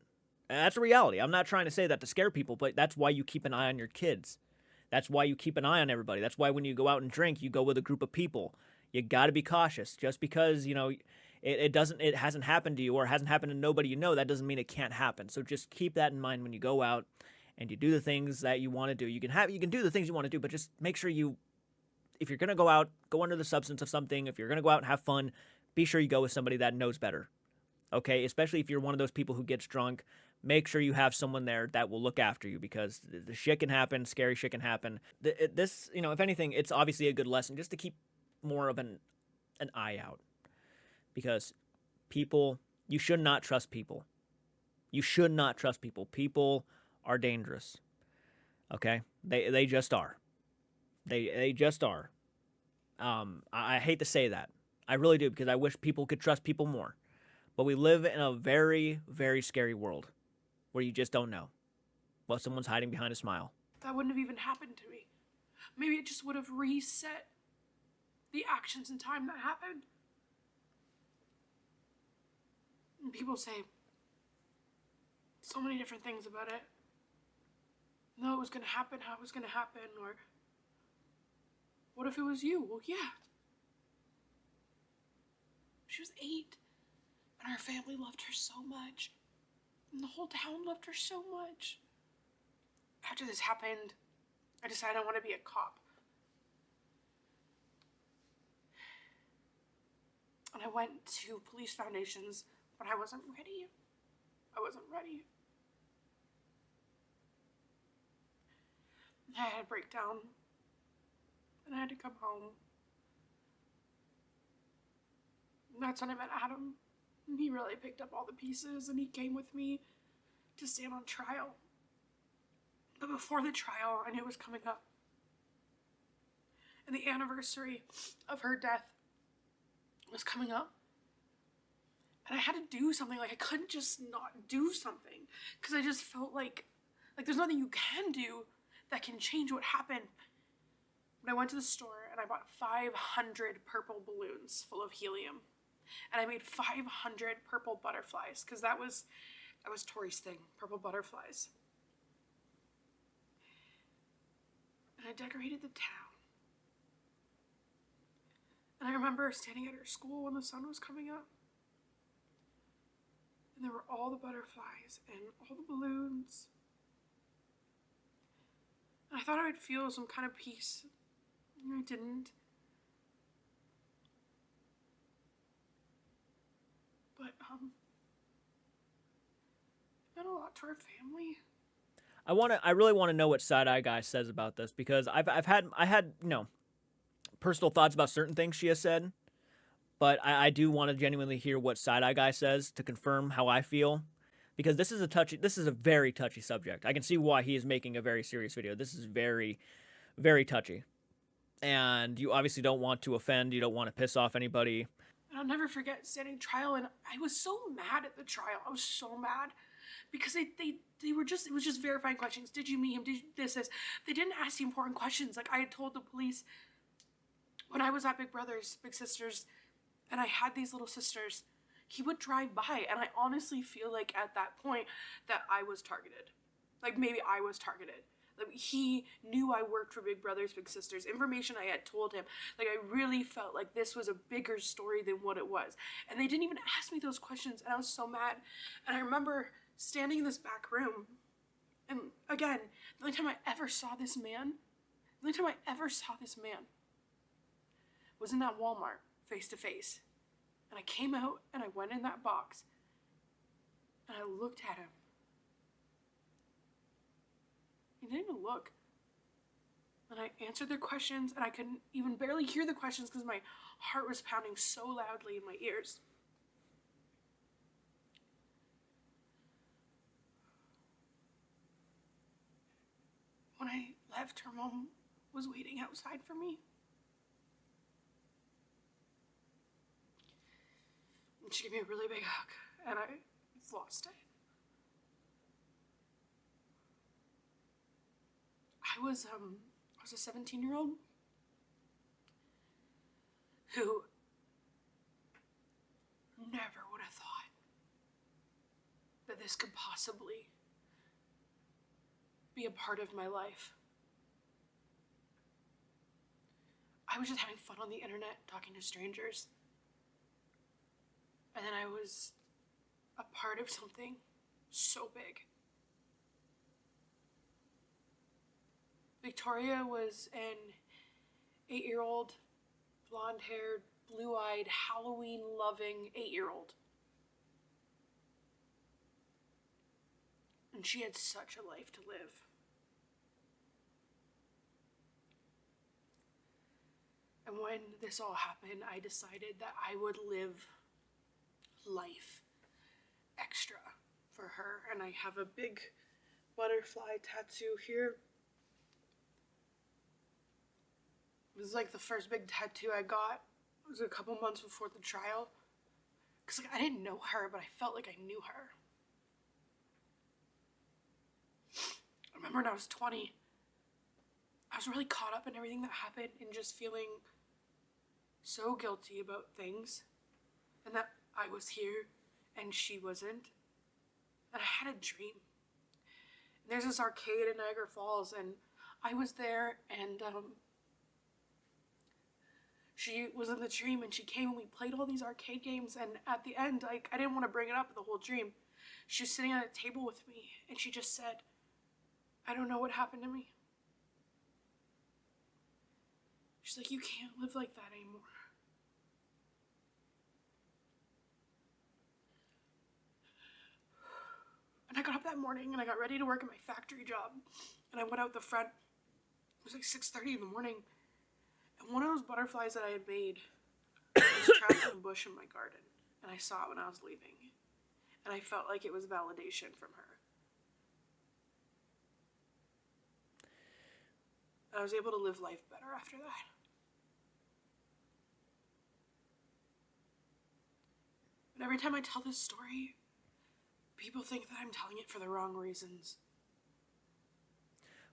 And that's a reality. I'm not trying to say that to scare people, but that's why you keep an eye on your kids. That's why you keep an eye on everybody. That's why when you go out and drink, you go with a group of people. You got to be cautious. Just because, it hasn't happened to you or hasn't happened to nobody you know, that doesn't mean it can't happen. So just keep that in mind when you go out and you do the things that you want to do. You can do the things you want to do, but just make sure if you're going to go out, go under the substance of something. If you're going to go out and have fun, be sure you go with somebody that knows better. Okay? Especially if you're one of those people who gets drunk, make sure you have someone there that will look after you, because the shit can happen, scary shit can happen. This, if anything, it's obviously a good lesson just to keep more of an eye out. Because people, You should not trust people. You should not trust people. People are dangerous. Okay? They just are. They just are. I hate to say that. I really do, because I wish people could trust people more. But we live in a very, very scary world where you just don't know what someone's hiding behind a smile. That wouldn't have even happened to me. Maybe it just would have reset the actions in time that happened. And people say so many different things about it. No, it was going to happen, how it was going to happen, or what if it was you? Well, yeah. She was 8, and her family loved her so much, and the whole town loved her so much. After this happened, I decided I want to be a cop. And I went to police foundations, but I wasn't ready. I wasn't ready. I had a breakdown, and I had to come home. And that's when I met Adam. And he really picked up all the pieces, and he came with me to stand on trial. But before the trial, I knew it was coming up. And the anniversary of her death was coming up. And I had to do something. Like, I couldn't just not do something. Because I just felt like there's nothing you can do that can change what happened. But I went to the store and I bought 500 purple balloons full of helium. And I made 500 purple butterflies, because that was Tori's thing, purple butterflies. And I decorated the town. And I remember standing at her school when the sun was coming up. And there were all the butterflies and all the balloons. And I thought I would feel some kind of peace. And I didn't. But, it meant a lot to our family. I really want to know what Side Eye Guy says about this, because I had personal thoughts about certain things she has said, but I do want to genuinely hear what Side Eye Guy says to confirm how I feel, because this is a very touchy subject. I can see why he is making a very serious video. This is very, very touchy, and you obviously don't want to offend. You don't want to piss off anybody. And I'll never forget standing trial, and I was so mad at the trial. I was so mad. Because they were just, it was just verifying questions. Did you meet him? Did you this? They didn't ask the important questions. Like, I had told the police when I was at Big Brothers, Big Sisters, and I had these little sisters, he would drive by, and I honestly feel like at that point that I was targeted. Like, maybe I was targeted. Like, he knew I worked for Big Brothers, Big Sisters. Information I had told him. Like, I really felt like this was a bigger story than what it was. And they didn't even ask me those questions, and I was so mad. And I remember standing in this back room, and again, the only time I ever saw this man was in that Walmart, face to face. And I came out, and I went in that box, and I looked at him. He didn't even look. And I answered their questions, and I couldn't even barely hear the questions because my heart was pounding so loudly in my ears. When I left, her mom was waiting outside for me. And she gave me a really big hug, and I lost it. I was a 17-year-old who never would have thought that this could possibly be a part of my life. I was just having fun on the internet, talking to strangers. And then I was a part of something so big. Victoria was an 8-year-old, blonde-haired, blue-eyed, Halloween-loving 8-year-old. And she had such a life to live. And when this all happened, I decided that I would live life extra for her, and I have a big butterfly tattoo here. It was like the first big tattoo I got. It was a couple months before the trial. Because like, I didn't know her, but I felt like I knew her. I remember when I was 20, I was really caught up in everything that happened and just feeling so guilty about things. And that I was here and she wasn't. And I had a dream. And there's this arcade in Niagara Falls, and I was there, and she was in the dream, and she came and we played all these arcade games, and at the end, like, I didn't want to bring it up the whole dream. She was sitting at a table with me, and she just said, "I don't know what happened to me." She's like, "You can't live like that anymore." And I got up that morning and I got ready to work at my factory job. And I went out the front. It was like 6:30 in the morning. And one of those butterflies that I had made was trapped in a bush in my garden. And I saw it when I was leaving. And I felt like it was validation from her. And I was able to live life better after that. But every time I tell this story, people think that I'm telling it for the wrong reasons.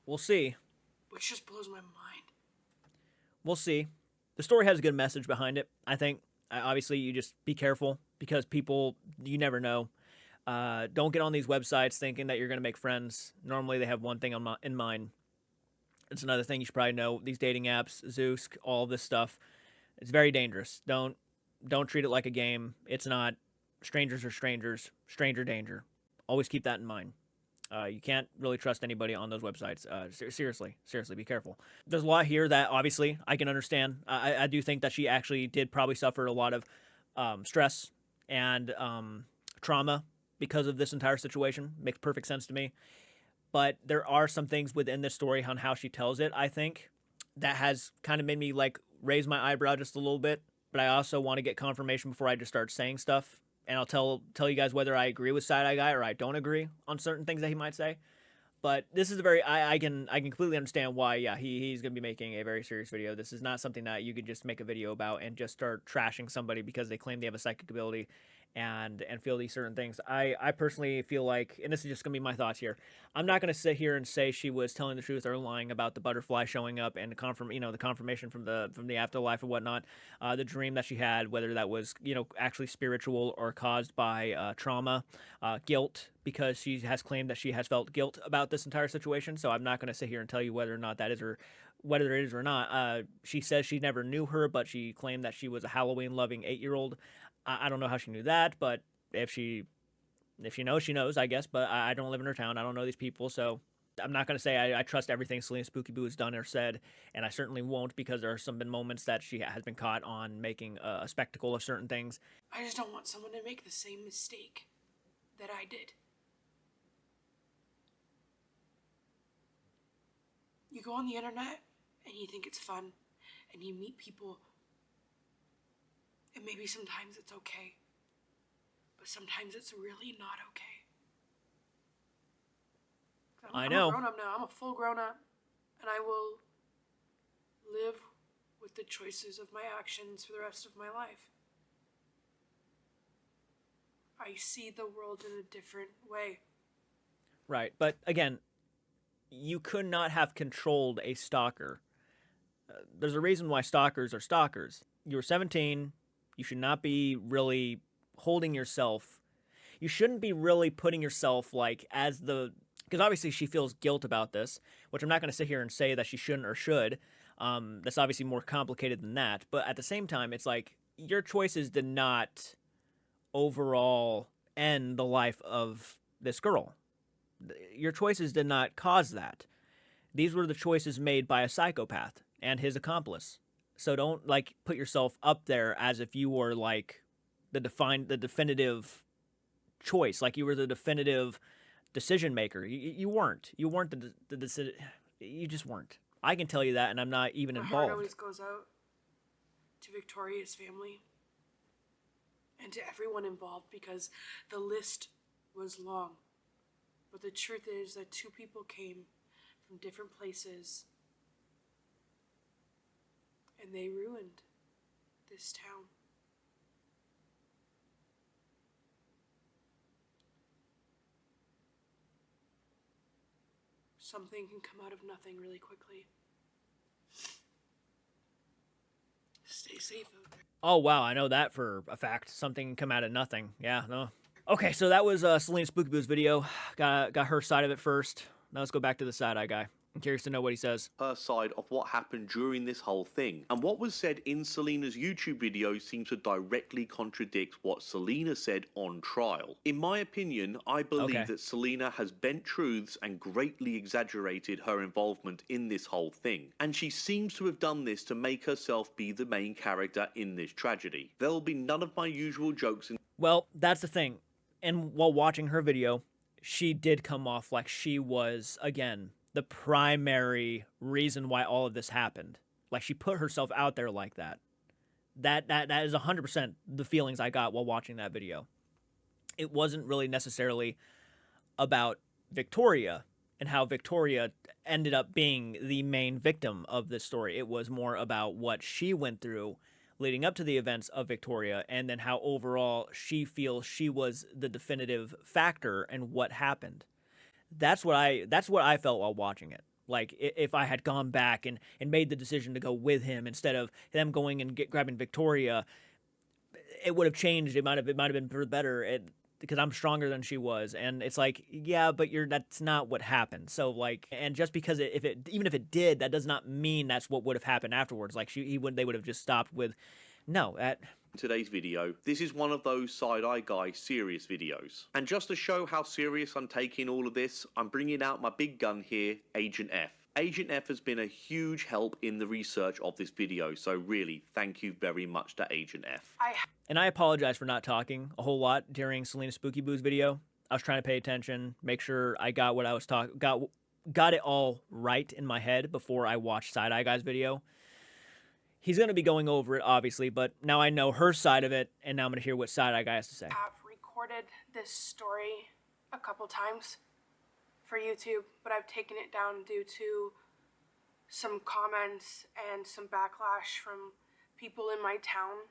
We'll see. Which just blows my mind. We'll see. The story has a good message behind it, I think. Obviously, you just be careful because people, you never know. Don't get on these websites thinking that you're going to make friends. Normally, they have one thing in mind. It's another thing you should probably know. These dating apps, Zeus, all this stuff, it's very dangerous. Don't treat it like a game. It's not. Strangers are strangers. Stranger danger. Always keep that in mind. You can't really trust anybody on those websites. Seriously, be careful. There's a lot here that obviously I can understand. I do think that she actually did probably suffer a lot of stress and trauma because of this entire situation. Makes perfect sense to me. But there are some things within this story on how she tells it, I think, that has kind of made me like raise my eyebrow just a little bit. But I also want to get confirmation before I just start saying stuff. And I'll tell you guys whether I agree with Side Eye Guy or I don't agree on certain things that he might say. But this is a very I can completely understand why he's gonna be making a very serious video. This is not something that you could just make a video about and just start trashing somebody because they claim they have a psychic ability and feel these certain things. I personally feel like, and this is just gonna be my thoughts here, I'm not gonna sit here and say she was telling the truth or lying about the butterfly showing up and the confirmation from the afterlife or whatnot, the dream that she had, whether that was actually spiritual or caused by trauma, guilt, because she has claimed that she has felt guilt about this entire situation. So I'm not gonna sit here and tell you whether or not that is, or whether it is or not. She says she never knew her, but she claimed that she was a Halloween loving 8-year-old. I don't know how she knew that, but if she knows, she knows, I guess. But I don't live in her town. I don't know these people, so I'm not going to say I trust everything CelinaSpookyBoo has done or said, and I certainly won't, because there have been moments that she has been caught on making a spectacle of certain things. I just don't want someone to make the same mistake that I did. You go on the internet, and you think it's fun, and you meet people. And maybe sometimes it's okay, but sometimes it's really not okay. I know. I'm a grown-up now. I'm a full grown-up, and I will live with the choices of my actions for the rest of my life. I see the world in a different way. Right, but again, you could not have controlled a stalker. There's a reason why stalkers are stalkers. You were 17. You should not be really holding yourself. You shouldn't be really putting yourself like as the, because obviously she feels guilt about this, which I'm not going to sit here and say that she shouldn't or should. That's obviously more complicated than that. But at the same time, it's like your choices did not overall end the life of this girl. Your choices did not cause that. These were the choices made by a psychopath and his accomplice. So don't like put yourself up there as if you were like the definitive choice, like you were the definitive decision maker. You weren't. You weren't the decision. You just weren't. I can tell you that, and I'm not even My involved. heart always goes out to Victoria's family and to everyone involved, because the list was long. But the truth is that 2 people came from different places and they ruined this town. Something can come out of nothing really quickly. Stay safe out there. Oh, wow, I know that for a fact. Something can come out of nothing. Yeah, no. Okay, so that was CelinaSpookyBoo's video. Got her side of it first. Now let's go back to the side-eye guy. I'm curious to know what he says. Her side of what happened during this whole thing. And what was said in Celina's YouTube video seems to directly contradict what Celina said on trial. In my opinion, I believe that Celina has bent truths and greatly exaggerated her involvement in this whole thing. And she seems to have done this to make herself be the main character in this tragedy. There will be none of my usual jokes in... Well, that's the thing. And while watching her video, she did come off like she was, again, the primary reason why all of this happened. Like, she put herself out there like that. That is 100% the feelings I got while watching that video. It wasn't really necessarily about Victoria and how Victoria ended up being the main victim of this story. It was more about what she went through leading up to the events of Victoria, and then how overall she feels she was the definitive factor in what happened. That's what I felt while watching it. Like, if I had gone back and made the decision to go with him instead of them going and grabbing Victoria, it would have changed. It might have been for the better, because I'm stronger than she was. And it's like, yeah, but that's not what happened. So, like, and just because even if it did, that does not mean that's what would have happened afterwards. Like, they would have just stopped with, no, today's video. This is one of those side-eye guy serious videos. And just to show how serious I'm taking all of this, I'm bringing out my big gun here, Agent F. Agent F has been a huge help in the research of this video, so really, thank you very much to Agent F. And I apologize for not talking a whole lot during CelinaSpookyBoo's video. I was trying to pay attention, make sure I got what I was got it all right in my head before I watched Side-Eye Guy's video. He's going to be going over it, obviously, but now I know her side of it, and now I'm going to hear what Side-Eye Guy has to say. I've recorded this story a couple times for YouTube, but I've taken it down due to some comments and some backlash from people in my town.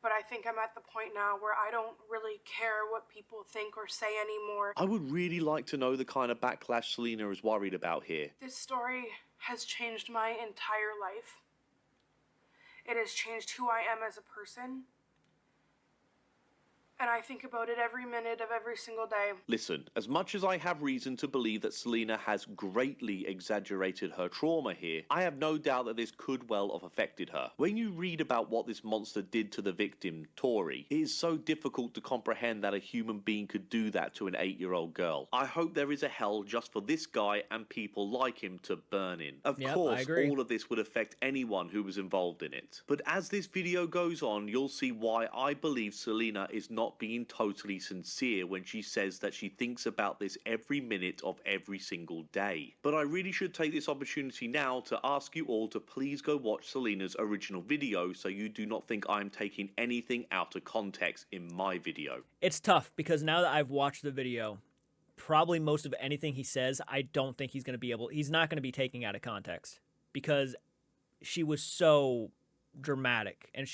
But I think I'm at the point now where I don't really care what people think or say anymore. I would really like to know the kind of backlash Celina is worried about here. This story has changed my entire life. It has changed who I am as a person. And I think about it every minute of every single day. Listen, as much as I have reason to believe that Celina has greatly exaggerated her trauma here, I have no doubt that this could well have affected her. When you read about what this monster did to the victim, Tori, it is so difficult to comprehend that a human being could do that to an 8-year-old girl. I hope there is a hell just for this guy and people like him to burn in. Of course, all of this would affect anyone who was involved in it. But as this video goes on, you'll see why I believe Celina is not being totally sincere when she says that she thinks about this every minute of every single day. But I really should take this opportunity now to ask you all to please go watch Celina's original video so you do not think I'm taking anything out of context in my video. It's tough because now that I've watched the video, probably most of anything he says, I don't think he's not going to be taking out of context, because she was so dramatic and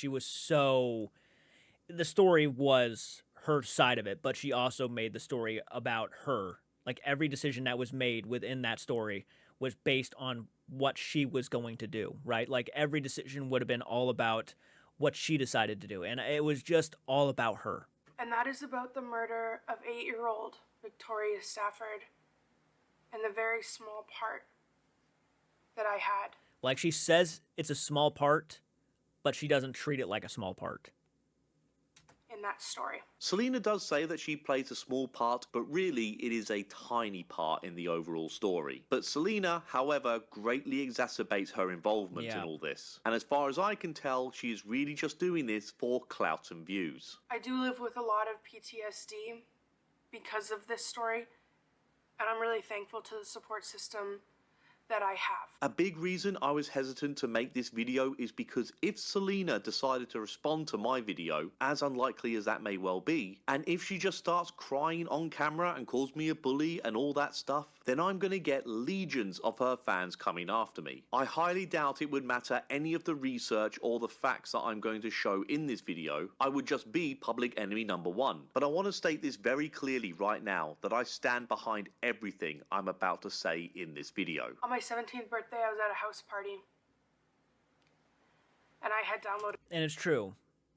the story was her side of it, but she also made the story about her. Like, every decision that was made within that story was based on what she was going to do, right? Like, every decision would have been all about what she decided to do, and it was just all about her. And that is about the murder of 8-year-old Victoria Stafford and the very small part that I had. Like, she says it's a small part, but she doesn't treat it like a small part in that story. Celina does say that she plays a small part, but really it is a tiny part in the overall story. But Celina, however, greatly exacerbates her involvement in all this. And as far as I can tell, she is really just doing this for clout and views. I do live with a lot of PTSD because of this story, and I'm really thankful to the support system that I have. A big reason I was hesitant to make this video is because if Celina decided to respond to my video, as unlikely as that may well be, and if she just starts crying on camera and calls me a bully and all that stuff, then I'm going to get legions of her fans coming after me. I highly doubt it would matter any of the research or the facts that I'm going to show in this video. I would just be public enemy number one. But I want to state this very clearly right now, that I stand behind everything I'm about to say in this video. On my 17th birthday, I was at a house party. And I had downloaded... And it's true.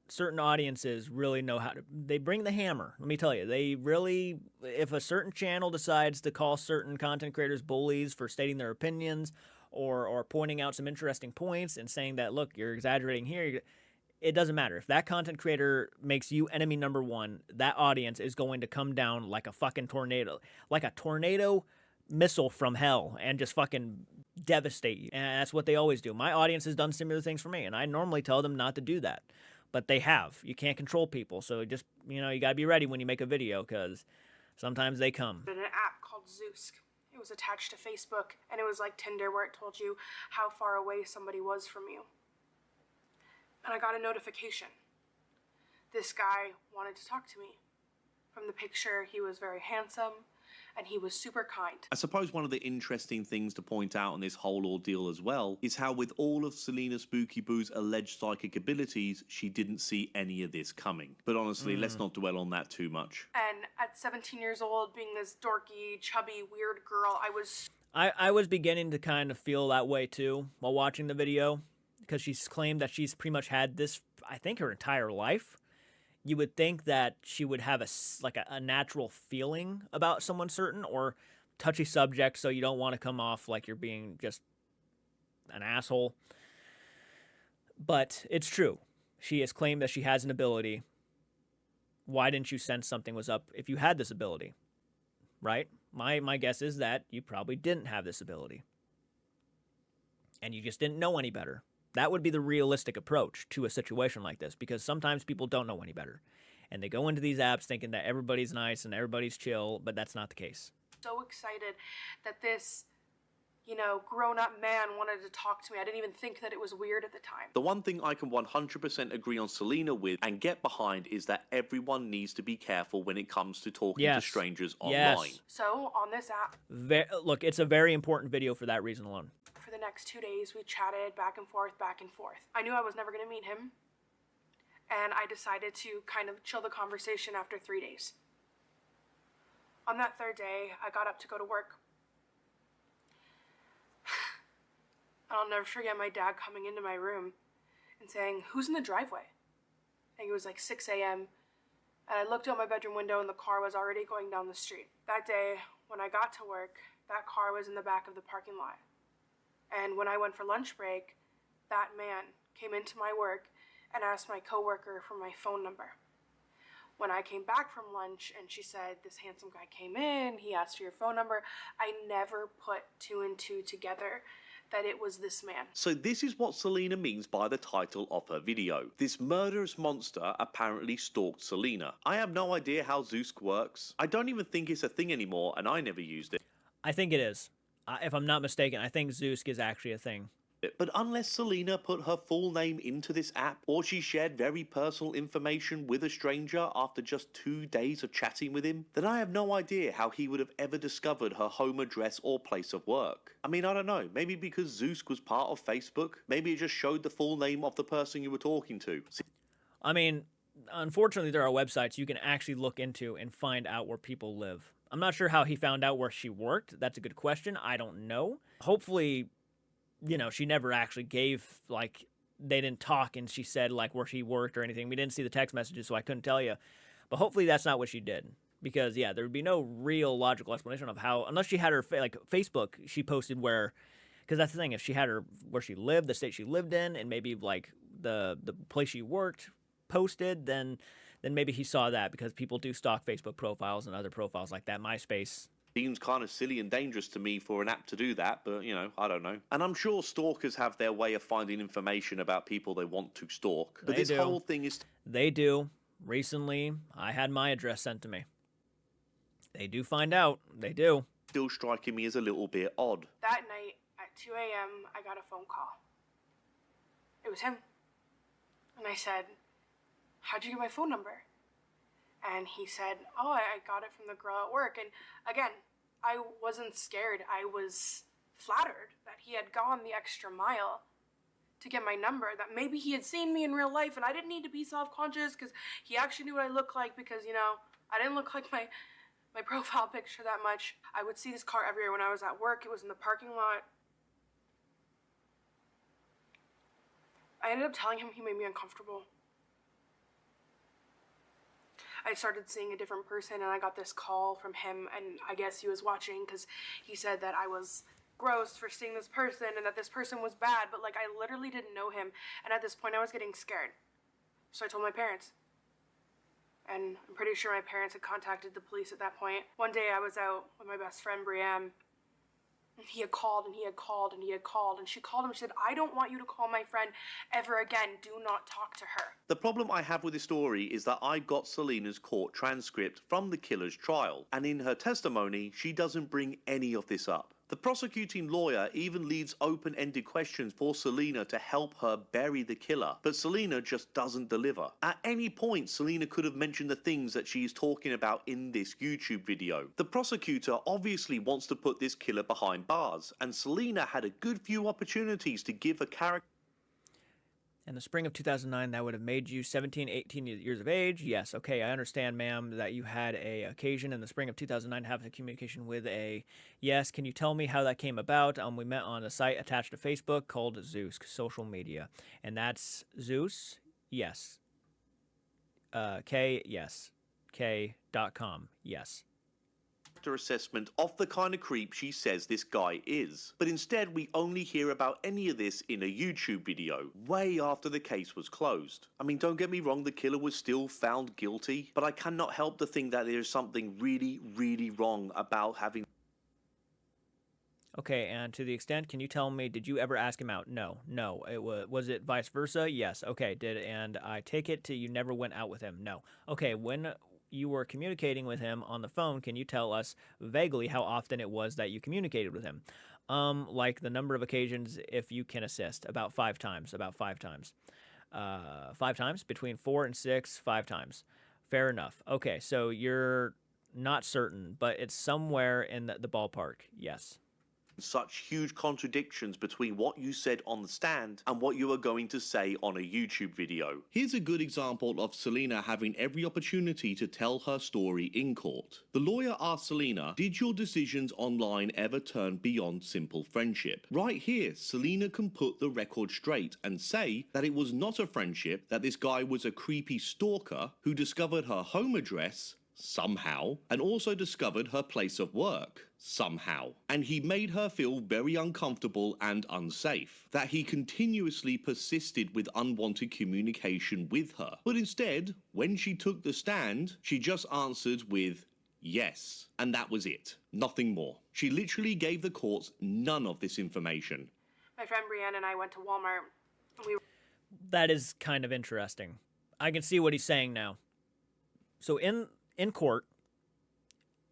Certain audiences really know how to... They bring the hammer. Let me tell you. They really... If a certain channel decides to call certain content creators bullies for stating their opinions or pointing out some interesting points and saying that, look, you're exaggerating here, it doesn't matter. If that content creator makes you enemy number one, that audience is going to come down like a fucking tornado. Like a tornado missile from hell and just fucking devastate you. And that's what they always do. My audience has done similar things for me, and I normally tell them not to do that. But they have. You can't control people, so just, you know, you gotta be ready when you make a video, because sometimes they come. An app called Zeus. It was attached to Facebook, and it was like Tinder, where it told you how far away somebody was from you. And I got a notification. This guy wanted to talk to me. From the picture, he was very handsome, and he was super kind. I suppose one of the interesting things to point out on this whole ordeal as well is how with all of CelinaSpookyBoo's alleged psychic abilities, she didn't see any of this coming. But honestly, let's not dwell on that too much. And at 17 years old, being this dorky, chubby, weird girl, I was beginning to kind of feel that way too while watching the video, because she's claimed that she's pretty much had this, I think, her entire life. You would think that she would have a natural feeling about someone certain, or touchy subject, so you don't want to come off like you're being just an asshole. But it's true. She has claimed that she has an ability. Why didn't you sense something was up if you had this ability? Right? My guess is that you probably didn't have this ability. And you just didn't know any better. That would be the realistic approach to a situation like this, because sometimes people don't know any better. And they go into these apps thinking that everybody's nice and everybody's chill, but that's not the case. So excited that this, you know, grown-up man wanted to talk to me. I didn't even think that it was weird at the time. The one thing I can 100% agree on Celina with and get behind is that everyone needs to be careful when it comes to talking to strangers online. So on this app... Look, it's a very important video for that reason alone. For the next 2 days, we chatted back and forth, back and forth. I knew I was never going to meet him, and I decided to kind of chill the conversation after 3 days. On that third day, I got up to go to work. I'll never forget my dad coming into my room and saying, "Who's in the driveway?" I think it was like 6 a.m. And I looked out my bedroom window and the car was already going down the street. That day, when I got to work, that car was in the back of the parking lot. And when I went for lunch break, that man came into my work and asked my coworker for my phone number. When I came back from lunch and she said, "This handsome guy came in, he asked for your phone number," I never put two and two together that it was this man. So this is what Celina means by the title of her video. This murderous monster apparently stalked Celina. I have no idea how Zeus works. I don't even think it's a thing anymore, and I never used it. I think it is. If I'm not mistaken, I think Zeus is actually a thing. But unless Celina put her full name into this app, or she shared very personal information with a stranger after just 2 days of chatting with him, then I have no idea how he would have ever discovered her home address or place of work. I mean, I don't know, maybe because Zeus was part of Facebook? Maybe it just showed the full name of the person you were talking to. I mean, unfortunately, there are websites you can actually look into and find out where people live. I'm not sure how he found out where she worked. That's a good question. I don't know. Hopefully, you know, she never actually gave, like, they didn't talk and she said, like, where she worked or anything. We didn't see the text messages, so I couldn't tell you. But hopefully that's not what she did. Because, yeah, there would be no real logical explanation of how, unless she had her, like, Facebook, she posted where, because that's the thing, if she had her, where she lived, the state she lived in, and maybe, like, the place she worked posted, then maybe he saw that, because people do stalk Facebook profiles and other profiles like that, MySpace. Seems kind of silly and dangerous to me for an app to do that, but, you know, I don't know. And I'm sure stalkers have their way of finding information about people they want to stalk. But this whole thing is... They do. Recently, I had my address sent to me. They do find out. They do. Still striking me as a little bit odd. That night at at 2 a.m., I got a phone call. It was him. And I said, how'd you get my phone number? And he said, oh, I got it from the girl at work. And again, I wasn't scared. I was flattered that he had gone the extra mile to get my number, that maybe he had seen me in real life and I didn't need to be self-conscious because he actually knew what I looked like, because, you know, I didn't look like my profile picture that much. I would see this car everywhere when I was at work. It was in the parking lot. I ended up telling him he made me uncomfortable. I started seeing a different person and I got this call from him, and I guess he was watching because he said that I was gross for seeing this person and that this person was bad, but like I literally didn't know him, and at this point I was getting scared. So I told my parents. And I'm pretty sure my parents had contacted the police at that point. One day I was out with my best friend Brienne. He had called and he had called and he had called, and she called him. She said, I don't want you to call my friend ever again. Do not talk to her. The problem I have with this story is that I got Celina's court transcript from the killer's trial, and in her testimony, she doesn't bring any of this up. The prosecuting lawyer even leaves open-ended questions for Celina to help her bury the killer, but Celina just doesn't deliver. At any point, Celina could have mentioned the things that she is talking about in this YouTube video. The prosecutor obviously wants to put this killer behind bars, and Celina had a good few opportunities to give a character. In the spring of 2009, that would have made you 17, 18 years of age. Yes, okay, I understand, ma'am, that you had a occasion in the spring of 2009 having a communication with a... Yes, can you tell me how that came about? We met on a site attached to Facebook called Zeus Social Media. And that's Zeus? Yes. K? Yes. K.com? Yes. Assessment of the kind of creep she says this guy is. But instead, we only hear about any of this in a YouTube video, way after the case was closed. I mean, don't get me wrong, the killer was still found guilty, but I cannot help to think that there is something really, really wrong about having... Okay, and to the extent, can you tell me, did you ever ask him out? No. It was it vice versa? Yes. Okay, and I take it to you never went out with him? No. Okay, when you were communicating with him on the phone, can you tell us vaguely how often it was that you communicated with him? Like the number of occasions, if you can assist. About 5 times. 5 times? Between 4 and 6, 5 times. Fair enough. Okay, so you're not certain, but it's somewhere in the ballpark. Yes. Such huge contradictions between what you said on the stand and what you are going to say on a YouTube video. Here's a good example of Celina having every opportunity to tell her story in court. The lawyer asked Celina, did your decisions online ever turn beyond simple friendship? Right here, Celina can put the record straight and say that it was not a friendship, that this guy was a creepy stalker who discovered her home address somehow, and also discovered her place of work somehow. And he made her feel very uncomfortable and unsafe, that he continuously persisted with unwanted communication with her. But instead, when she took the stand, she just answered with yes. And that was it. Nothing more. She literally gave the courts none of this information. My friend Brienne and I went to Walmart. That is kind of interesting. I can see what he's saying now. So in court,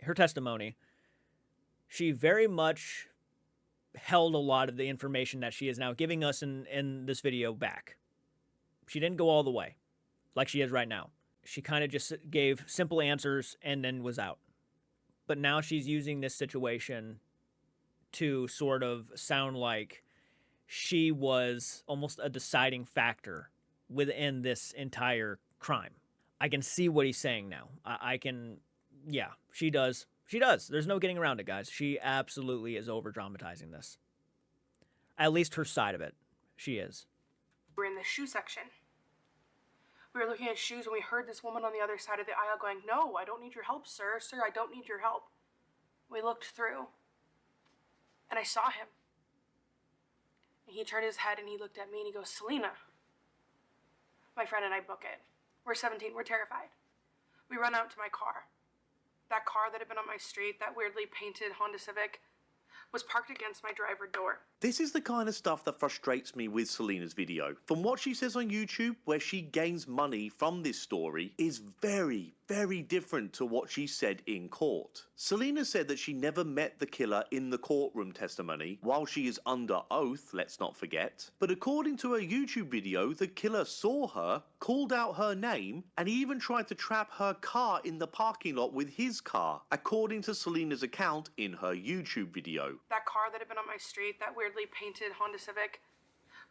her testimony, she very much held a lot of the information that she is now giving us in this video back. She didn't go all the way, like she is right now. She kind of just gave simple answers and then was out. But now she's using this situation to sort of sound like she was almost a deciding factor within this entire crime. I can see what he's saying now. Yeah, she does. She does. There's no getting around it, guys. She absolutely is over-dramatizing this. At least her side of it. She is. We're in the shoe section. We were looking at shoes and we heard this woman on the other side of the aisle going, no, I don't need your help, sir. Sir, I don't need your help. We looked through and I saw him. And he turned his head and he looked at me and he goes, Celina. My friend and I book it. We're 17, we're terrified. We run out to my car. That car that had been on my street, that weirdly painted Honda Civic. was parked against my driver door. This is the kind of stuff that frustrates me with Celina's video. From what she says on YouTube, where she gains money from this story, is very, very different to what she said in court. Celina said that she never met the killer in the courtroom testimony, while she is under oath, let's not forget. But according to her YouTube video, the killer saw her, called out her name, and even tried to trap her car in the parking lot with his car, according to Celina's account in her YouTube video. That car that had been on my street, that weirdly painted Honda Civic,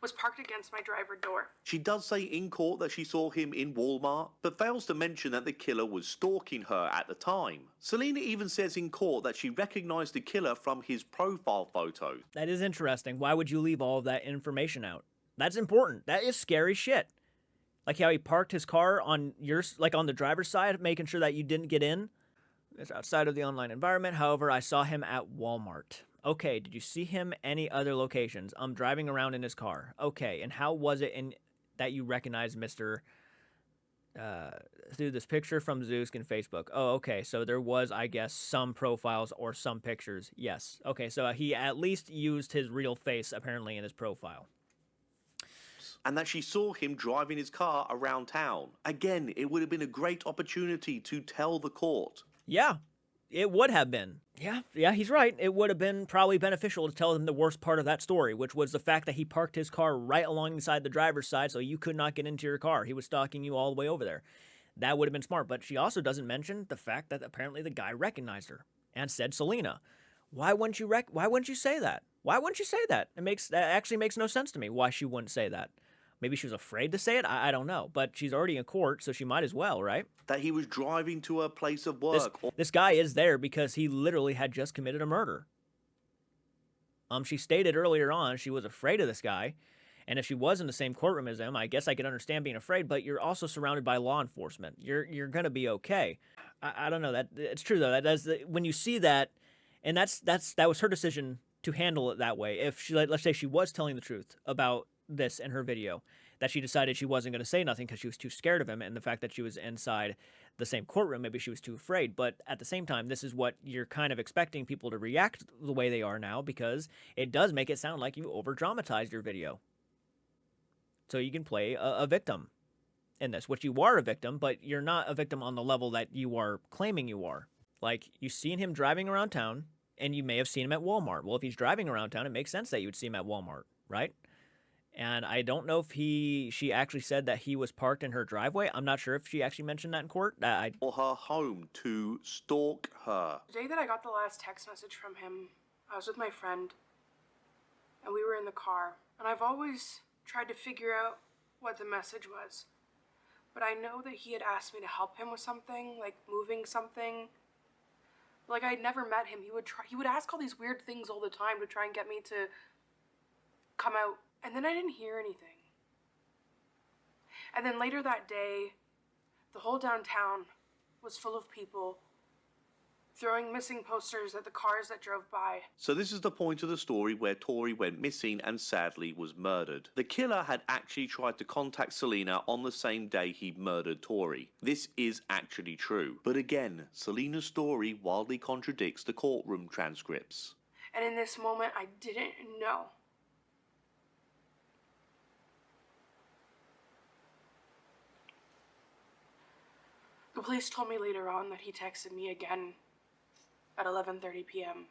was parked against my driver door. She does say in court that she saw him in Walmart, but fails to mention that the killer was stalking her at the time. Celina even says in court that she recognized the killer from his profile photo. That is interesting. Why would you leave all of that information out? That's important. That is scary shit. Like how he parked his car on on the driver's side, making sure that you didn't get in. It's outside of the online environment. However, I saw him at Walmart. Okay, did you see him any other locations? I'm driving around in his car. Okay, and how was it that you recognized Mr. Through this picture from Zeus and Facebook? Oh, okay, so there was, I guess, some profiles or some pictures. Yes. Okay, so he at least used his real face, apparently, in his profile. And that she saw him driving his car around town. Again, it would have been a great opportunity to tell the court. Yeah, it would have been. Yeah, he's right. It would have been probably beneficial to tell them the worst part of that story, which was the fact that he parked his car right alongside the driver's side so you could not get into your car. He was stalking you all the way over there. That would have been smart, but she also doesn't mention the fact that apparently the guy recognized her and said Celina. Why wouldn't you say that? Why wouldn't you say that? That actually makes no sense to me why she wouldn't say that. Maybe she was afraid to say it? I don't know. But she's already in court, so she might as well, right? That he was driving to her place of work. This guy is there because he literally had just committed a murder. She stated earlier on she was afraid of this guy. And if she was in the same courtroom as him, I guess I could understand being afraid. But you're also surrounded by law enforcement. You're going to be okay. I don't know. It's true, though. When you see that, and that was her decision to handle it that way. If let's say she was telling the truth about this in her video, that she decided she wasn't going to say nothing because she was too scared of him, and the fact that she was inside the same courtroom, maybe she was too afraid. But at the same time, this is what you're kind of expecting people to react the way they are now, because it does make it sound like you over-dramatized your video. So you can play a victim in this, which you are a victim, but you're not a victim on the level that you are claiming you are. Like, you've seen him driving around town, and you may have seen him at Walmart. Well, if he's driving around town, it makes sense that you would see him at Walmart, right? And I don't know if she actually said that he was parked in her driveway. I'm not sure if she actually mentioned that in court. Or her home to stalk her. The day that I got the last text message from him, I was with my friend, and we were in the car. And I've always tried to figure out what the message was. But I know that he had asked me to help him with something, like moving something. Like, I'd never met him. He would ask all these weird things all the time to try and get me to come out. And then I didn't hear anything. And then later that day, the whole downtown was full of people throwing missing posters at the cars that drove by. So this is the point of the story where Tori went missing and sadly was murdered. The killer had actually tried to contact Celina on the same day he murdered Tori. This is actually true. But again, Celina's story wildly contradicts the courtroom transcripts. And in this moment, I didn't know. The police told me later on that he texted me again at 11:30 p.m.,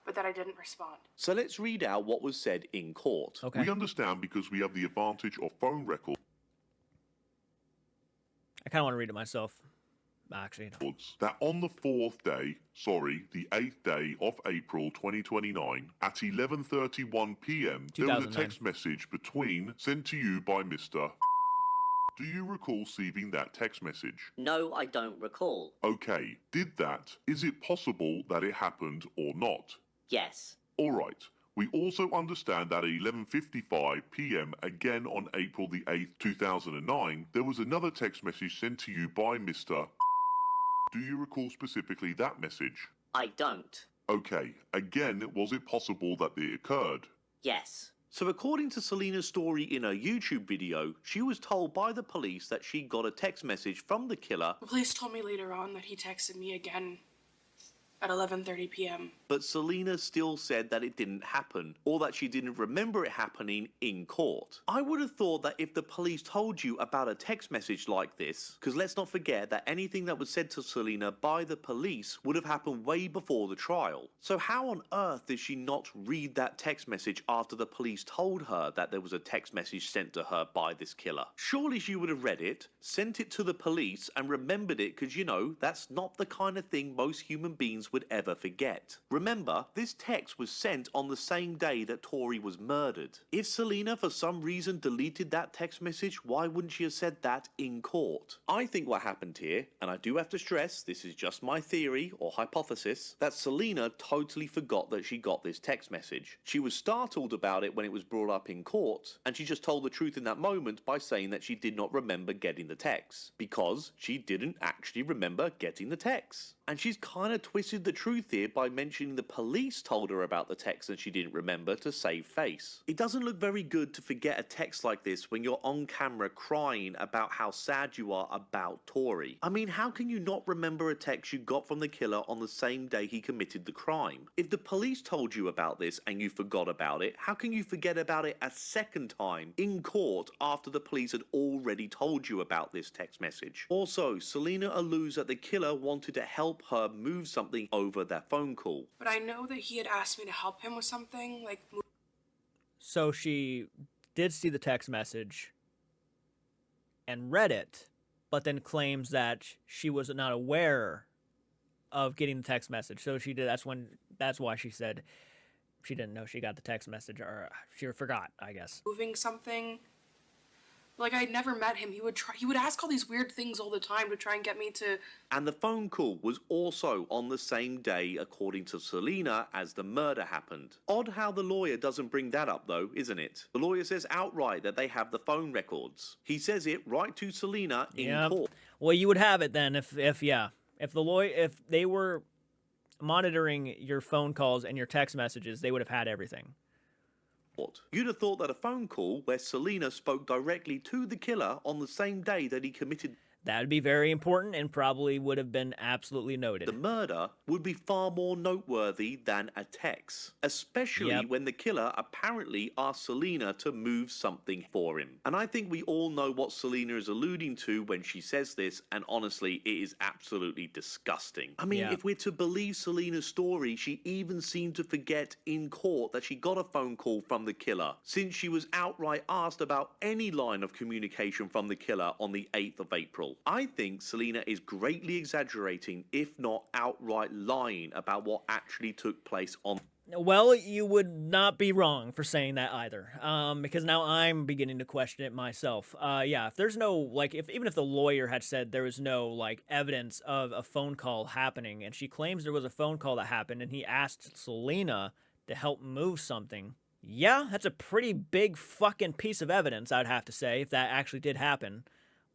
but that I didn't respond. So let's read out what was said in court. Okay. We understand because we have the advantage of phone records I kind of want to read it myself. Actually, no. that on the the 8th day of April 2029 at 11:31 p.m. there was a 2009. text message sent to you by Mr. Do you recall receiving that text message? No, I don't recall. Okay, is it possible that it happened or not? Yes. Alright, we also understand that at 11:55 p.m. again on April the 8th, 2009, there was another text message sent to you by Mr. Do you recall specifically that message? I don't. Okay, again, was it possible that it occurred? Yes. So according to Celina's story in her YouTube video, she was told by the police that she got a text message from the killer. The police told me later on that he texted me again at 11:30 p.m. But Celina still said that it didn't happen, or that she didn't remember it happening in court. I would have thought that if the police told you about a text message like this, because let's not forget that anything that was said to Celina by the police would have happened way before the trial. So how on earth did she not read that text message after the police told her that there was a text message sent to her by this killer? Surely she would have read it, sent it to the police, and remembered it, because you know, that's not the kind of thing most human beings would ever forget. Remember, this text was sent on the same day that Tori was murdered. If Celina for some reason deleted that text message, why wouldn't she have said that in court? I think what happened here, and I do have to stress, this is just my theory or hypothesis, that Celina totally forgot that she got this text message. She was startled about it when it was brought up in court, and she just told the truth in that moment by saying that she did not remember getting the text, because she didn't actually remember getting the text. And she's kind of twisted the truth here by mentioning the police told her about the text and she didn't remember to save face. It doesn't look very good to forget a text like this when you're on camera crying about how sad you are about Tori. I mean, how can you not remember a text you got from the killer on the same day he committed the crime? If the police told you about this and you forgot about it, how can you forget about it a second time in court after the police had already told you about this text message? Also, Celina alludes that the killer wanted to help her move something over that phone call. But I know that he had asked me to help him with something, like... So she did see the text message and read it, but then claims that she was not aware of getting the text message. So she did. That's why she said she didn't know she got the text message, or she forgot, I guess. Moving something. Like, I'd never met him. He would ask all these weird things all the time to try and get me to... And the phone call was also on the same day, according to Celina, as the murder happened. Odd how the lawyer doesn't bring that up, though, isn't it? The lawyer says outright that they have the phone records. He says it right to Celina in court. Well, you would have it then if they were monitoring your phone calls and your text messages, they would have had everything. You'd have thought that a phone call where Celina spoke directly to the killer on the same day that he committed that would be very important and probably would have been absolutely noted. the murder would be far more noteworthy than a text, especially when the killer apparently asked Celina to move something for him. And I think we all know what Celina is alluding to when she says this, and honestly, it is absolutely disgusting. I mean, if we're to believe Celina's story, she even seemed to forget in court that she got a phone call from the killer, since she was outright asked about any line of communication from the killer on the 8th of April. I think Celina is greatly exaggerating, if not outright lying, about what actually took place on... Well, you would not be wrong for saying that either, because now I'm beginning to question it myself. If there's no, even if the lawyer had said there was no, evidence of a phone call happening, and she claims there was a phone call that happened, and he asked Celina to help move something, that's a pretty big fucking piece of evidence, I'd have to say, if that actually did happen.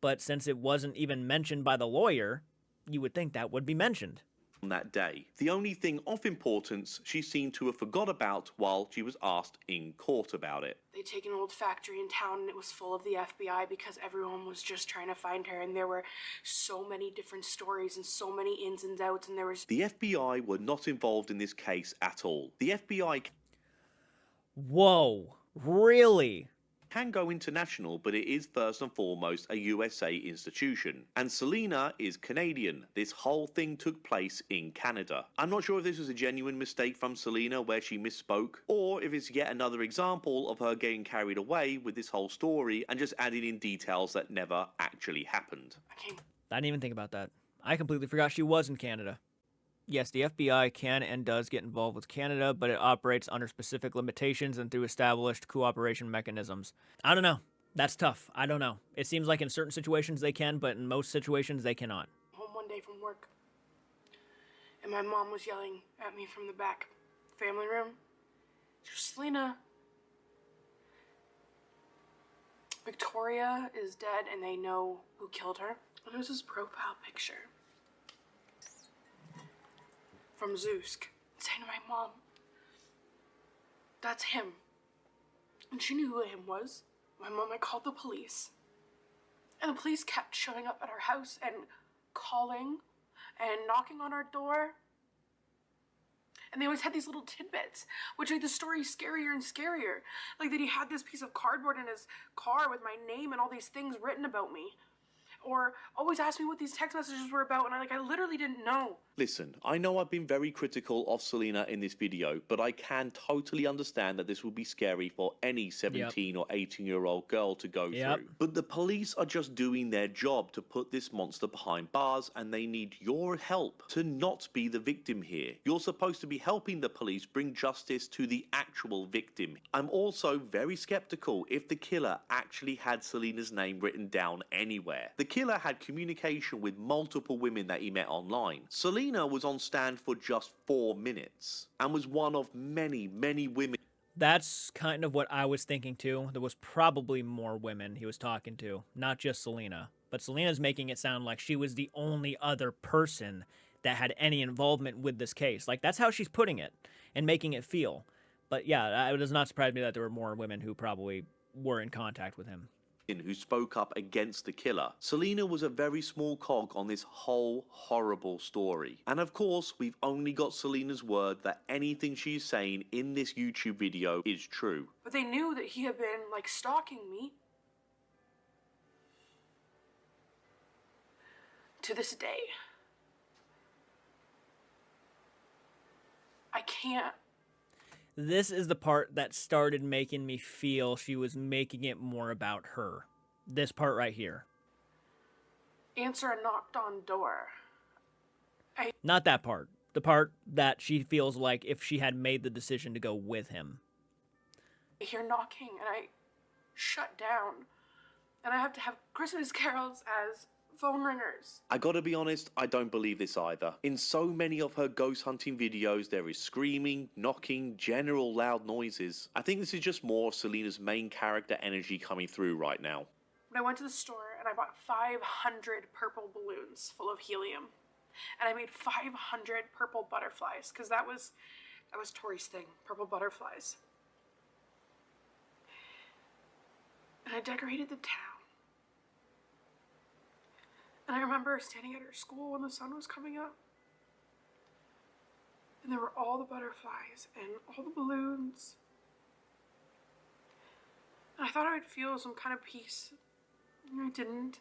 But since it wasn't even mentioned by the lawyer, you would think that would be mentioned. On that day. The only thing of importance she seemed to have forgot about while she was asked in court about it. They'd taken an old factory in town and it was full of the FBI because everyone was just trying to find her, and there were so many different stories and so many ins and outs, and there was... The FBI were not involved in this case at all. The FBI... Whoa, really? Can go international, but it is first and foremost a USA institution. And Celina is Canadian. This whole thing took place in Canada. I'm not sure if this was a genuine mistake from Celina where she misspoke, or if it's yet another example of her getting carried away with this whole story and just adding in details that never actually happened. I didn't even think about that. I completely forgot she was in Canada. Yes, the FBI can and does get involved with Canada, but it operates under specific limitations and through established cooperation mechanisms. I don't know. That's tough. I don't know. It seems like in certain situations they can, but in most situations they cannot. Home one day from work, and my mom was yelling at me from the back family room. She was, Celina, Victoria is dead and they know who killed her. And there's this profile picture from Zeusk, saying to my mom, that's him. And she knew who him was. My mom, I called the police. And the police kept showing up at our house and calling and knocking on our door. And they always had these little tidbits, which made the story scarier and scarier. Like that he had this piece of cardboard in his car with my name and all these things written about me. Or always asked me what these text messages were about, and I literally didn't know. Listen, I know I've been very critical of Celina in this video, but I can totally understand that this would be scary for any 17 or 18-year-old girl to go through. But the police are just doing their job to put this monster behind bars, and they need your help to not be the victim here. You're supposed to be helping the police bring justice to the actual victim. I'm also very skeptical if the killer actually had Celina's name written down anywhere. The killer had communication with multiple women that he met online. Celina was on stand for just 4 minutes and was one of many, many women. That's kind of what I was thinking too. There was probably more women he was talking to, not just Celina. But Celina's making it sound like she was the only other person that had any involvement with this case. Like, that's how she's putting it and making it feel. But yeah, it does not surprise me that there were more women who probably were in contact with him. Who spoke up against the killer. Celina was a very small cog on this whole horrible story. And of course, we've only got Celina's word that anything she's saying in this YouTube video is true. But they knew that he had been, stalking me. To this day. I can't. This is the part that started making me feel she was making it more about her. This part right here. Answer a knocked on door. Not that part. The part that she feels like if she had made the decision to go with him. I hear knocking and I shut down. And I have to have Christmas carols as phone ringers. I gotta be honest, I don't believe this either. In so many of her ghost hunting videos, there is screaming, knocking, general loud noises. I think this is just more of Celina's main character energy coming through right now. But I went to the store and I bought 500 purple balloons full of helium. And I made 500 purple butterflies, because that was Tori's thing, purple butterflies. And I decorated the town. And I remember standing at her school when the sun was coming up. And there were all the butterflies and all the balloons. And I thought I would feel some kind of peace. And I didn't.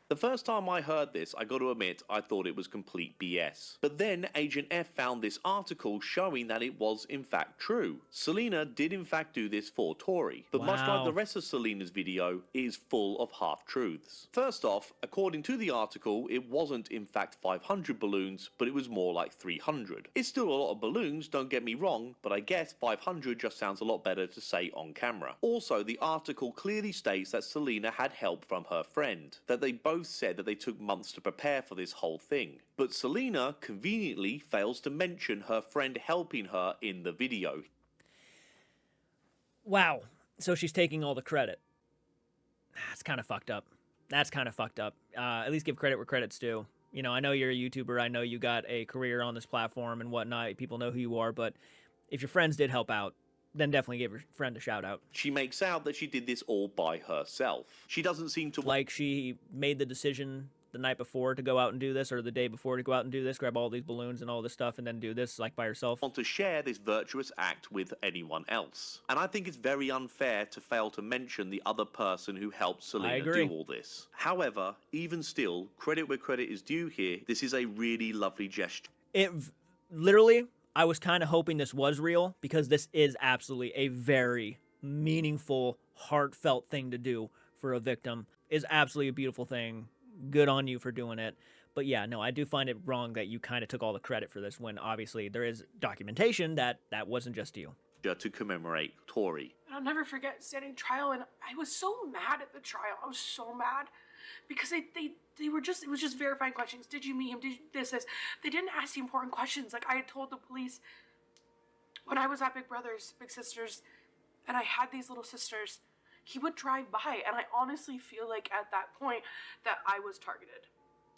The first time I heard this, I got to admit, I thought it was complete BS. But then Agent F found this article showing that it was in fact true. Celina did in fact do this for Tori, but much like the rest of Celina's video, it is full of half-truths. First off, according to the article, it wasn't in fact 500 balloons, but it was more like 300. It's still a lot of balloons, don't get me wrong, but I guess 500 just sounds a lot better to say on camera. Also, the article clearly states that Celina had help from her friend, that they both said that they took months to prepare for this whole thing. But Celina conveniently fails to mention her friend helping her in the video. Wow. So she's taking all the credit. That's kind of fucked up. At least give credit where credit's due. You know, I know you're a YouTuber. I know you got a career on this platform and whatnot. People know who you are. But if your friends did help out, then definitely give your friend a shout out. She makes out that she did this all by herself. She doesn't seem to... Like she made the decision the night before to go out and do this, or the day before to go out and do this, grab all these balloons and all this stuff, and then do this, like, by herself. Want to share this virtuous act with anyone else. And I think it's very unfair to fail to mention the other person who helped Celina do all this. However, even still, credit where credit is due here, this is a really lovely gesture. Literally, I was kind of hoping this was real, because this is absolutely a very meaningful, heartfelt thing to do for a victim. Is absolutely a beautiful thing. Good on you for doing it. But yeah, no, I do find it wrong that you kind of took all the credit for this when obviously there is documentation that that wasn't just you. To commemorate Tori. I'll never forget standing trial, and I was so mad at the trial. I was so mad because they were just, it was just verifying questions. Did you meet him? Did you this? They didn't ask the important questions. Like I had told the police when I was at Big Brothers, Big Sisters, and I had these little sisters, he would drive by, and I honestly feel like at that point that I was targeted.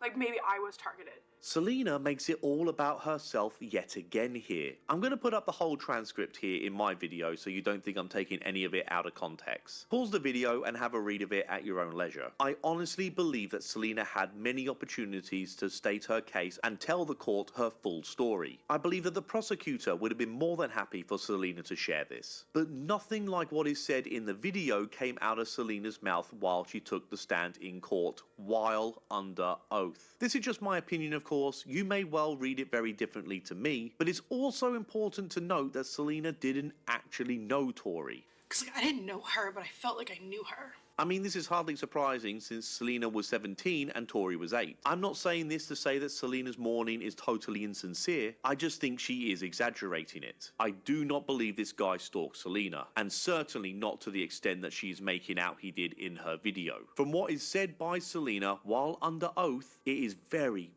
Like maybe I was targeted. Celina makes it all about herself yet again here. I'm going to put up the whole transcript here in my video so you don't think I'm taking any of it out of context. Pause the video and have a read of it at your own leisure. I honestly believe that Celina had many opportunities to state her case and tell the court her full story. I believe that the prosecutor would have been more than happy for Celina to share this. But nothing like what is said in the video came out of Celina's mouth while she took the stand in court, while under oath. This is just my opinion, of course. You may well read it very differently to me, but it's also important to note that Celina didn't actually know Tori. Because I didn't know her, but I felt like I knew her. I mean, this is hardly surprising since Celina was 17 and Tori was 8. I'm not saying this to say that Celina's mourning is totally insincere, I just think she is exaggerating it. I do not believe this guy stalked Celina, and certainly not to the extent that she is making out he did in her video. From what is said by Celina while under oath, it is very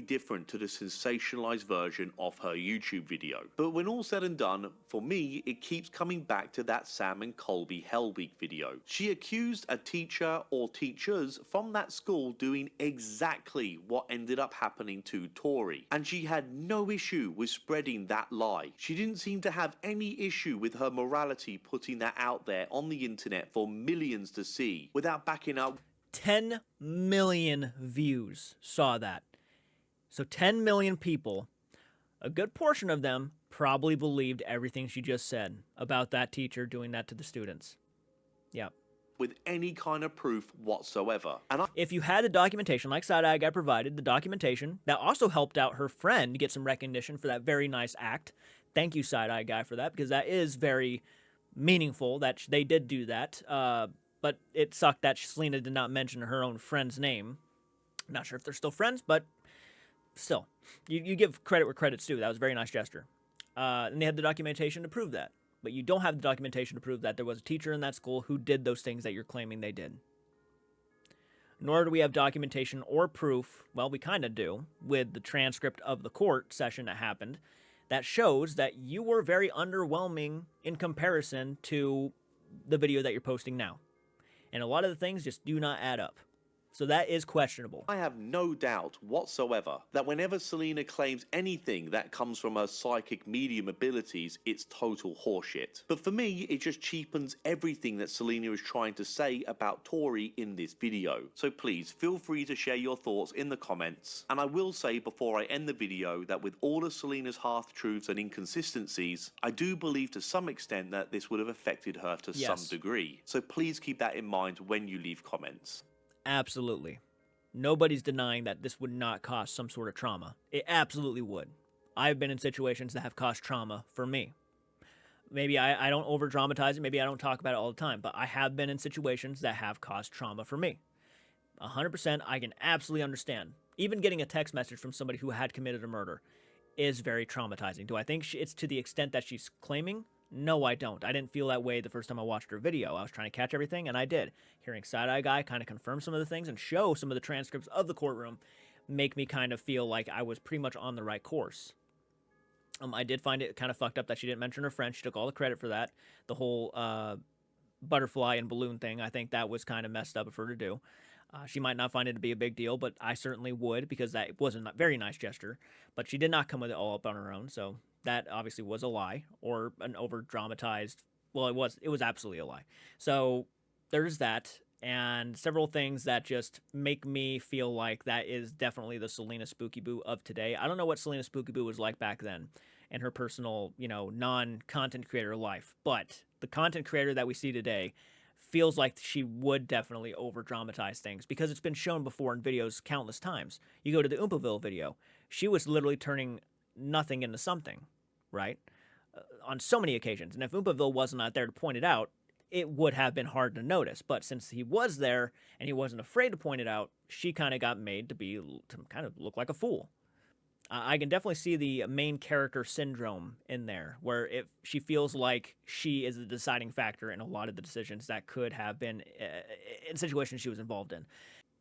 different to the sensationalized version of her YouTube video. But when all said and done, for me, it keeps coming back to that Sam and Colby Hell Week video. She accused a teacher or teachers from that school doing exactly what ended up happening to Tori. And she had no issue with spreading that lie. She didn't seem to have any issue with her morality putting that out there on the internet for millions to see without backing up. 10 million views saw that. So 10 million people, a good portion of them probably believed everything she just said about that teacher doing that to the students. Yeah. With any kind of proof whatsoever. And if you had the documentation, like Side Eye Guy provided, the documentation, that also helped out her friend get some recognition for that very nice act. Thank you, Side Eye Guy, for that, because that is very meaningful that they did do that. But it sucked that Celina did not mention her own friend's name. I'm not sure if they're still friends, but still, you give credit where credit's due. That was a very nice gesture. And they had the documentation to prove that. But you don't have the documentation to prove that there was a teacher in that school who did those things that you're claiming they did. Nor do we have documentation or proof, well, we kind of do, with the transcript of the court session that happened, that shows that you were very underwhelming in comparison to the video that you're posting now. And a lot of the things just do not add up. So that is questionable. I have no doubt whatsoever that whenever Celina claims anything that comes from her psychic medium abilities, it's total horseshit. But for me, it just cheapens everything that Celina is trying to say about Tori in this video. So please feel free to share your thoughts in the comments. And I will say before I end the video that with all of Celina's half-truths and inconsistencies, I do believe to some extent that this would have affected her to some degree. So please keep that in mind when you leave comments. Absolutely. Nobody's denying that this would not cause some sort of trauma. It absolutely would. I've been in situations that have caused trauma for me. Maybe I don't over-dramatize it, maybe I don't talk about it all the time, but I have been in situations that have caused trauma for me. 100% I can absolutely understand. Even getting a text message from somebody who had committed a murder is very traumatizing. Do I think it's to the extent that she's claiming? No, I don't. I didn't feel that way the first time I watched her video. I was trying to catch everything, and I did. Hearing Side Eye Guy kind of confirm some of the things and show some of the transcripts of the courtroom make me kind of feel like I was pretty much on the right course. I did find it kind of fucked up that she didn't mention her friend. She took all the credit for that. The whole butterfly and balloon thing, I think that was kind of messed up of her to do. She might not find it to be a big deal, but I certainly would, because that was a very nice gesture. But she did not come with it all up on her own, so that obviously was a lie, or an over-dramatized, well, it was absolutely a lie. So there's that, and several things that just make me feel like that is definitely the CelinaSpookyBoo of today. I don't know what CelinaSpookyBoo was like back then in her personal, non-content creator life, but the content creator that we see today feels like she would definitely over-dramatize things, because it's been shown before in videos countless times. You go to the Oompaville video, she was literally turning nothing into something, right? On so many occasions. And if Oompaville wasn't out there to point it out, it would have been hard to notice. But since he was there and he wasn't afraid to point it out, she kind of got made to kind of look like a fool. I can definitely see the main character syndrome in there, where she feels like she is the deciding factor in a lot of the decisions that could have been in situations she was involved in.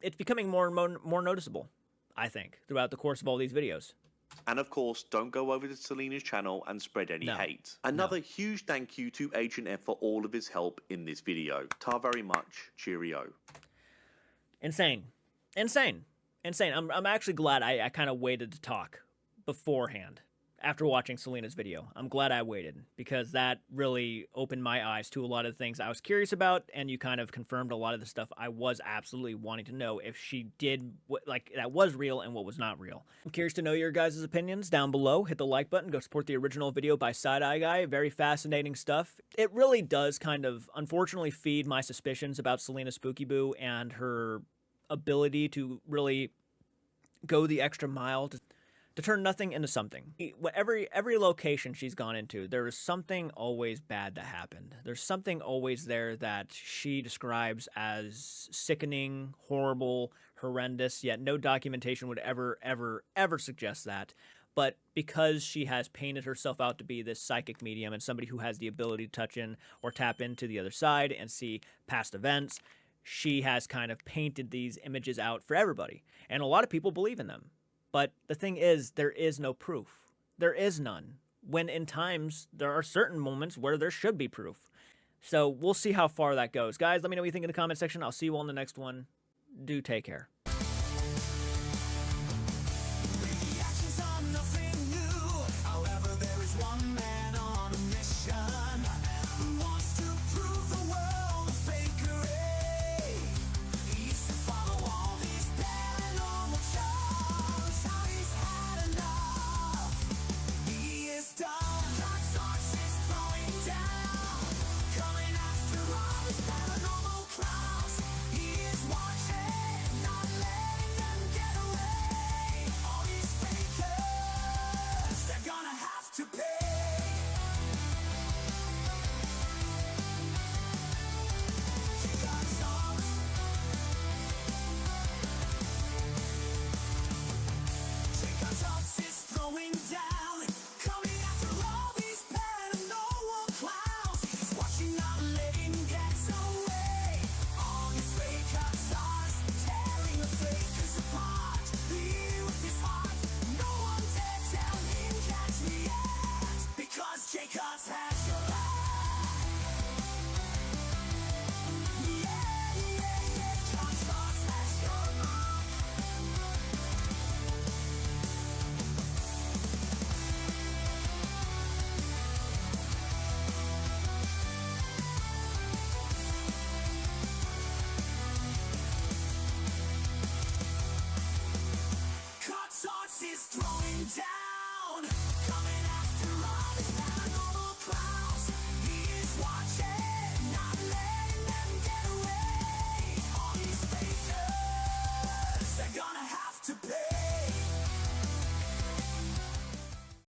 It's becoming more and more noticeable, I think, throughout the course of all these videos. And of course, don't go over to Celina's channel and spread any hate. Another huge thank you to Agent F for all of his help in this video. Ta very much. Cheerio. Insane. Insane. insane. I'm actually glad I kind of waited to talk beforehand after watching Celina's video. I'm glad I waited because that really opened my eyes to a lot of things I was curious about, and you kind of confirmed a lot of the stuff I was absolutely wanting to know if she did what, like, that was real and what was not real. I'm curious to know your guys' opinions down below. Hit the like button. Go support the original video by Side Eye Guy. Very fascinating stuff. It really does kind of, unfortunately, feed my suspicions about CelinaSpookyBoo and her ability to really go the extra mile to turn nothing into something. Every location she's gone into, there is something always bad that happened. There's something always there that she describes as sickening, horrible, horrendous, yet no documentation would ever suggest that. But because she has painted herself out to be this psychic medium and somebody who has the ability to touch in or tap into the other side and see past events, she has kind of painted these images out for everybody. And a lot of people believe in them. But the thing is, there is no proof. There is none. When in times, there are certain moments where there should be proof. So we'll see how far that goes. Guys, let me know what you think in the comment section. I'll see you all in the next one. Do take care. J-Cuts has